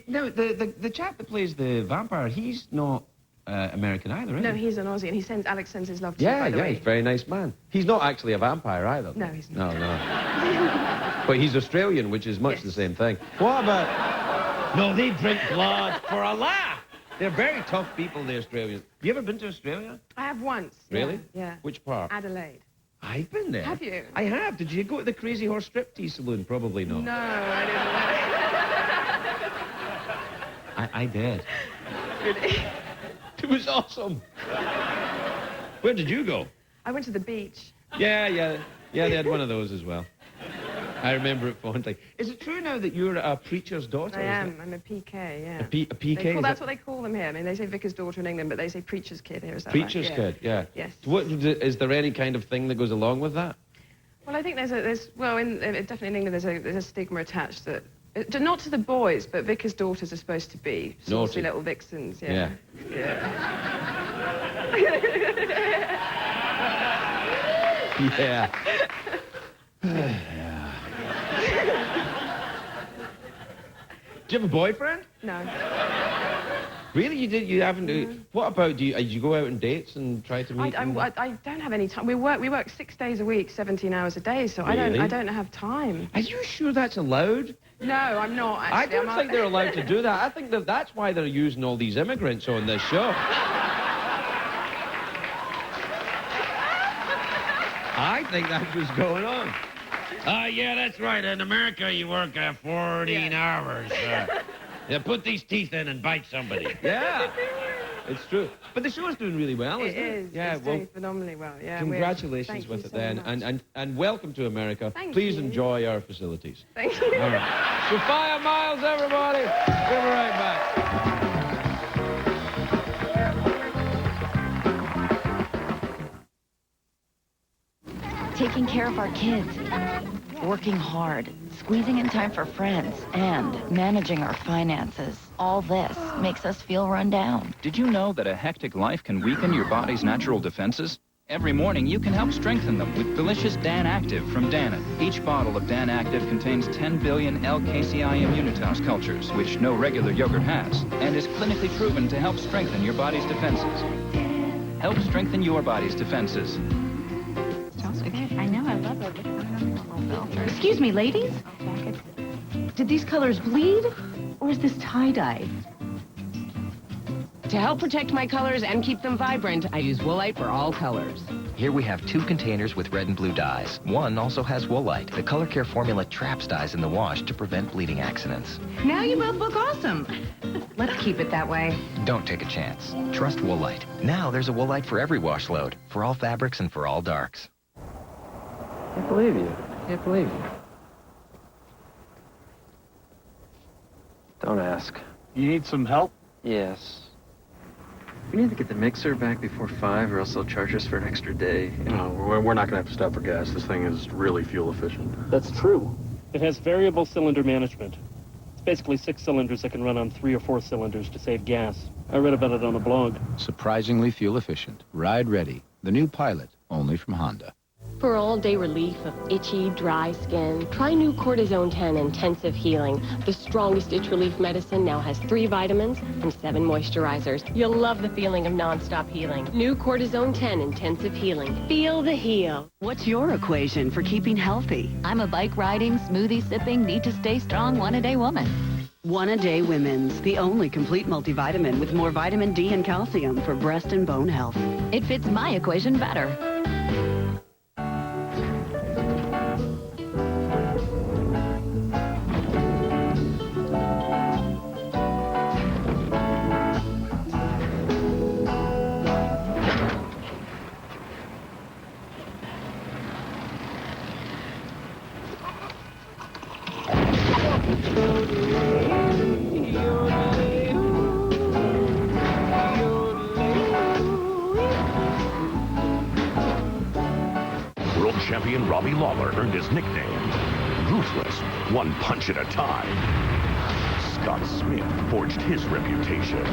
No, the chap that plays the vampire, he's not American either, is he? No, he's an Aussie, and Alex sends his love to you, by the way. He's a very nice man. He's not actually a vampire either. No, he's not. No. But he's Australian, which is much the same thing. What about... No, they drink blood for a laugh. They're very tough people, the Australians. Have you ever been to Australia? I have once. Really? Yeah. Which part? Adelaide. I've been there. Have you? I have. Did you go to the Crazy Horse striptease saloon? Probably not. No, I didn't. I did. Really? It was awesome. Where did you go? I went to the beach. Yeah, they had one of those as well. I remember it fondly. Is it true now that you're a preacher's daughter? I am. I'm a PK, yeah. A PK? That's what they call them here. I mean, they say vicar's daughter in England, but they say preacher's kid here. Is that Preacher's right? kid, yeah. Yes. Is there any kind of thing that goes along with that? Well, I think definitely in England there's a stigma attached that, not to the boys, but vicar's daughters are supposed to be saucy little vixens, yeah. Yeah. Do you have a boyfriend? No. Really? You haven't? What about, do you go out on dates and try to meet them? I don't have any time. We work 6 days a week, 17 hours a day, so Really? I don't have time. Are you sure that's allowed? No, I'm not, actually. I don't think they're allowed to do that. I think that's why they're using all these immigrants on this show. I think that's what's going on. Yeah, that's right. In America, you work 14 hours. Yeah, put these teeth in and bite somebody. Yeah, it's true. But the show's doing really well, isn't it? It is. Yeah, it's doing phenomenally well. Yeah. Congratulations with it then, and welcome to America. Thank Please you. enjoy our facilities. Thank you. All right. Sophia Miles, everybody. We'll be right back. Taking care of our kids, working hard, squeezing in time for friends, and managing our finances. All this makes us feel run down. Did you know that a hectic life can weaken your body's natural defenses? Every morning, you can help strengthen them with delicious Dan Active from Dana. Each bottle of Dan Active contains 10 billion LKCI immunitas cultures, which no regular yogurt has, and is clinically proven to help strengthen your body's defenses. Help strengthen your body's defenses. I know, I love it. Excuse me, ladies. Did these colors bleed? Or is this tie-dye? To help protect my colors and keep them vibrant, I use Woolite for all colors. Here we have 2 containers with red and blue dyes. One also has Woolite. The Color Care formula traps dyes in the wash to prevent bleeding accidents. Now you both look awesome. Let's keep it that way. Don't take a chance. Trust Woolite. Now there's a Woolite for every wash load, for all fabrics and for all darks. Can't believe you. Can't believe you. Don't ask. You need some help? Yes. We need to get the mixer back before 5 or else they'll charge us for an extra day. No, we're not going to have to stop for gas. This thing is really fuel efficient. That's true. It has variable cylinder management. It's basically 6 cylinders that can run on 3 or 4 cylinders to save gas. I read about it on a blog. Surprisingly fuel efficient. Ride Ready, the new Pilot, only from Honda. For all-day relief of itchy, dry skin, try new Cortisone 10 Intensive Healing. The strongest itch relief medicine now has 3 vitamins and 7 moisturizers. You'll love the feeling of non-stop healing. New Cortisone 10 Intensive Healing. Feel the heal. What's your equation for keeping healthy? I'm a bike-riding, smoothie-sipping, need-to-stay-strong, one-a-day woman. One-a-day Women's, the only complete multivitamin with more vitamin D and calcium for breast and bone health. It fits my equation better. World champion Robbie Lawler earned his nickname, Ruthless, one punch at a time. Scott Smith forged his reputation,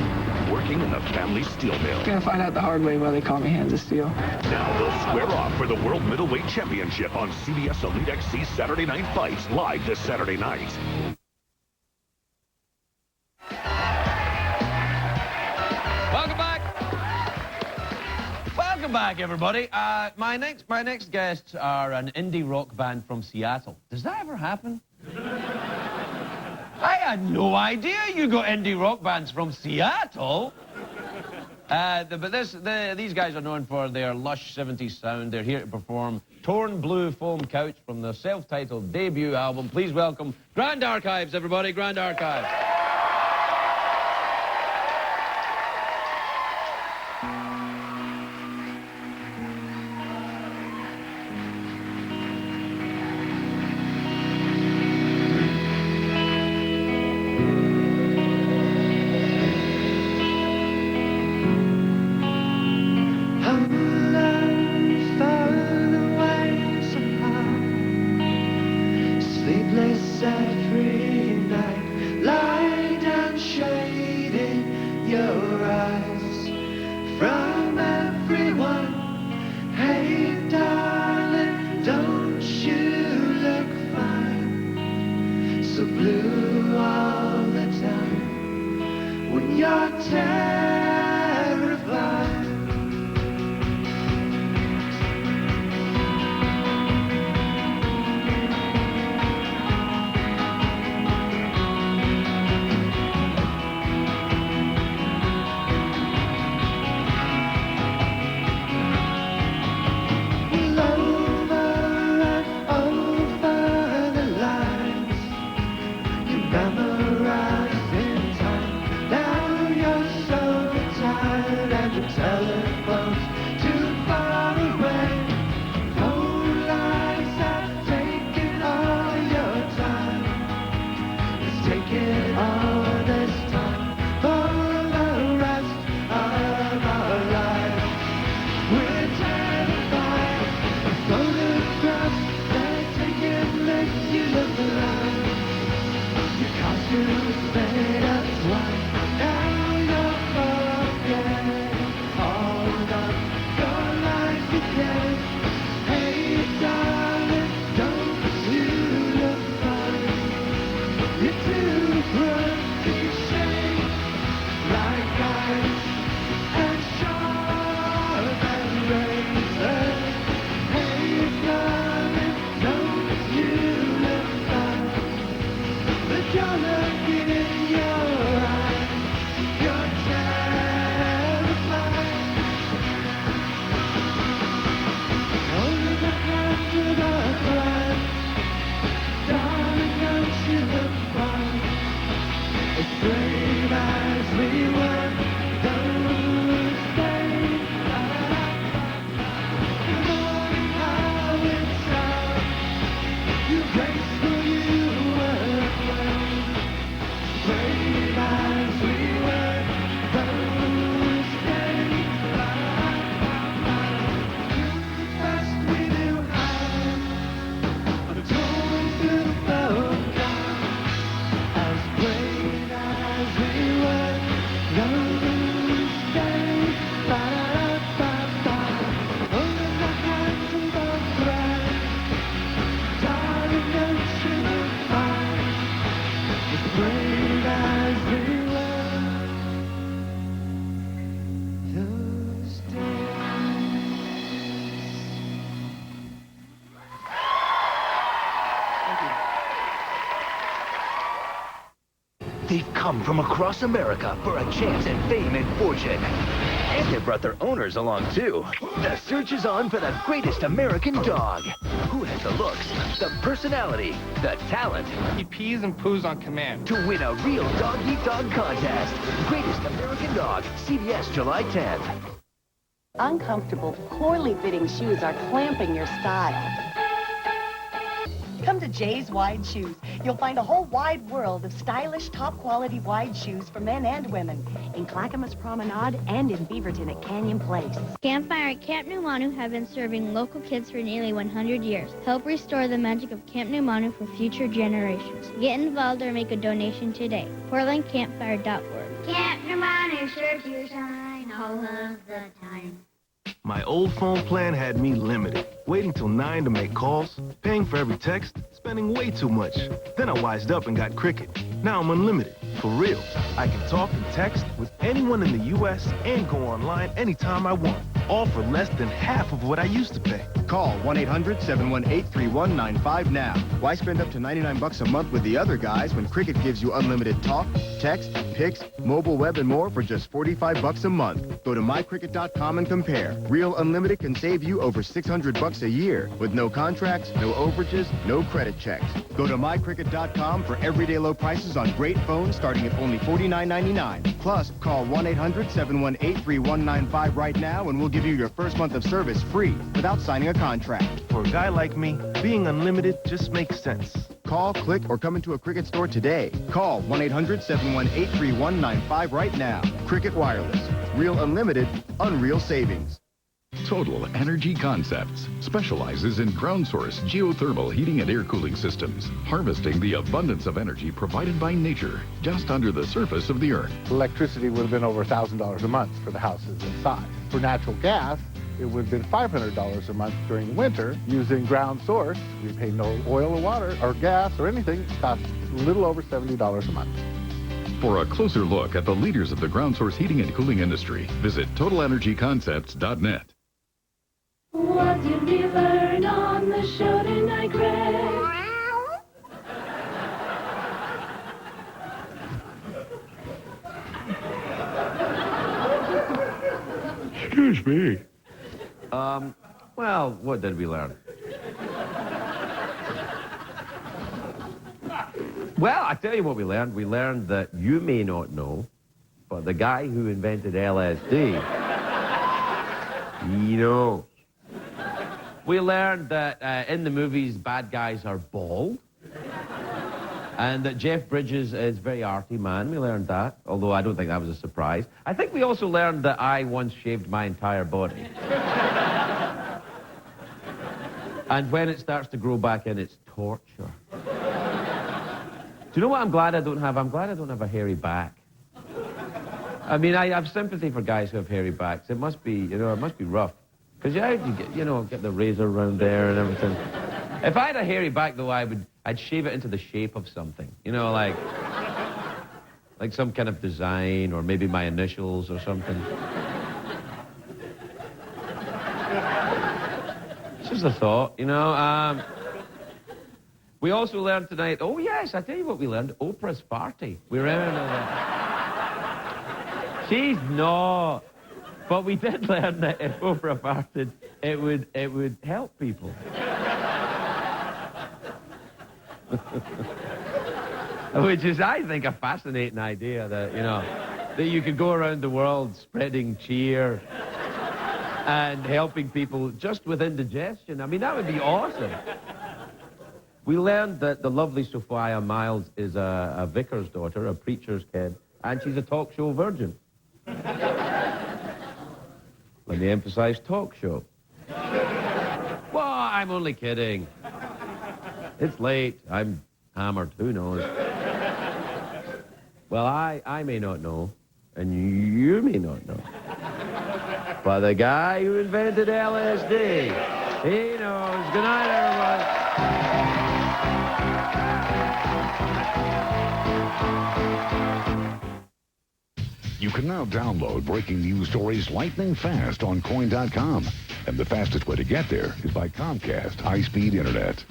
working in the family steel mill. Gonna find out the hard way why they call me Hands of Steel. Now they'll square off for the World Middleweight Championship on CBS Elite XC Saturday Night Fights, live this Saturday night. Welcome back. Welcome back, everybody. My next guests are an indie rock band from Seattle. Does that ever happen? I had no idea you got indie rock bands from Seattle. These guys are known for their lush 70s sound. They're here to perform Torn Blue Foam Couch from their self-titled debut album. Please welcome Grand Archives, everybody. Grand Archives. Sleepless every night, light and shade in your eyes from everyone. Hey darling, don't you look fine? So blue all the time when you're terrified. Memorized in time. Now you're so They've come from across America for a chance at fame and fortune. And they brought their owners along, too. The search is on for the greatest American dog. Who has the looks, the personality, the talent? He pees and poos on command. To win a real dog-eat-dog contest. Greatest American Dog, CBS, July 10th. Uncomfortable, poorly fitting shoes are clamping your style. Come to Jay's Wide Shoes. You'll find a whole wide world of stylish, top-quality wide shoes for men and women. In Clackamas Promenade and in Beaverton at Canyon Place. Campfire at Camp Numanu have been serving local kids for nearly 100 years. Help restore the magic of Camp Numanu for future generations. Get involved or make a donation today. PortlandCampfire.org. Camp Numanu, sure to shine all of the time. My old phone plan had me limited, waiting till 9 to make calls, paying for every text, spending way too much. Then I wised up and got Cricket. Now I'm unlimited, for real. I can talk and text with anyone in the U.S. and go online anytime I want, all for less than half of what I used to pay. Call 1-800-718-3195 now. Why spend up to $99 a month with the other guys when Cricket gives you unlimited talk, text, pics, mobile web, and more for just $45 a month? Go to mycricket.com and compare. Real Unlimited can save you over $600 a year with no contracts, no overages, no credit checks. Go to mycricket.com for everyday low prices on great phones starting at only $49.99. Plus, call 1-800-718-3195 right now and we'll give you your first month of service free without signing a contract. For a guy like me, being unlimited just makes sense. Call, click, or come into a Cricket store today. Call 1-800-718-3195 right now. Cricket Wireless. Real Unlimited, unreal savings. Total Energy Concepts specializes in ground source geothermal heating and air cooling systems, harvesting the abundance of energy provided by nature just under the surface of the earth. Electricity would have been over $1,000 a month for the houses inside. For natural gas, it would have been $500 a month during the winter. Using ground source, we pay no oil or water or gas or anything. It costs a little over $70 a month. For a closer look at the leaders of the ground source heating and cooling industry, visit TotalEnergyConcepts.net. What did we learn on the show tonight, Greg? Excuse me. Well, what did we learn? Well, I tell you what we learned. We learned that you may not know, but the guy who invented LSD, he knows. We learned that in the movies, bad guys are bald. And that Jeff Bridges is a very arty man. We learned that, although I don't think that was a surprise. I think we also learned that I once shaved my entire body. And when it starts to grow back in, it's torture. Do you know what I'm glad I don't have? I'm glad I don't have a hairy back. I mean, I have sympathy for guys who have hairy backs. It must be, it must be rough. Because you get, get the razor around there and everything. If I had a hairy back, though, I'd shave it into the shape of something. Like some kind of design, or maybe my initials or something. It's just a thought, We also learned tonight, oh yes, I tell you what we learned, Oprah's party. We learned she's not. But we did learn that if Oprah farted, it would help people. Which is, I think, a fascinating idea that, that you could go around the world spreading cheer and helping people just with indigestion. I mean, that would be awesome. We learned that the lovely Sophia Miles is a vicar's daughter, a preacher's kid, and she's a talk show virgin. Let me emphasize talk show. Well, I'm only kidding. It's late. I'm hammered. Who knows? Well, I may not know, and you may not know. But the guy who invented LSD, he knows. Good night, everyone. You can now download breaking news stories lightning fast on koin.com. And the fastest way to get there is by Comcast high-speed internet.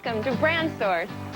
Welcome to Brand Source.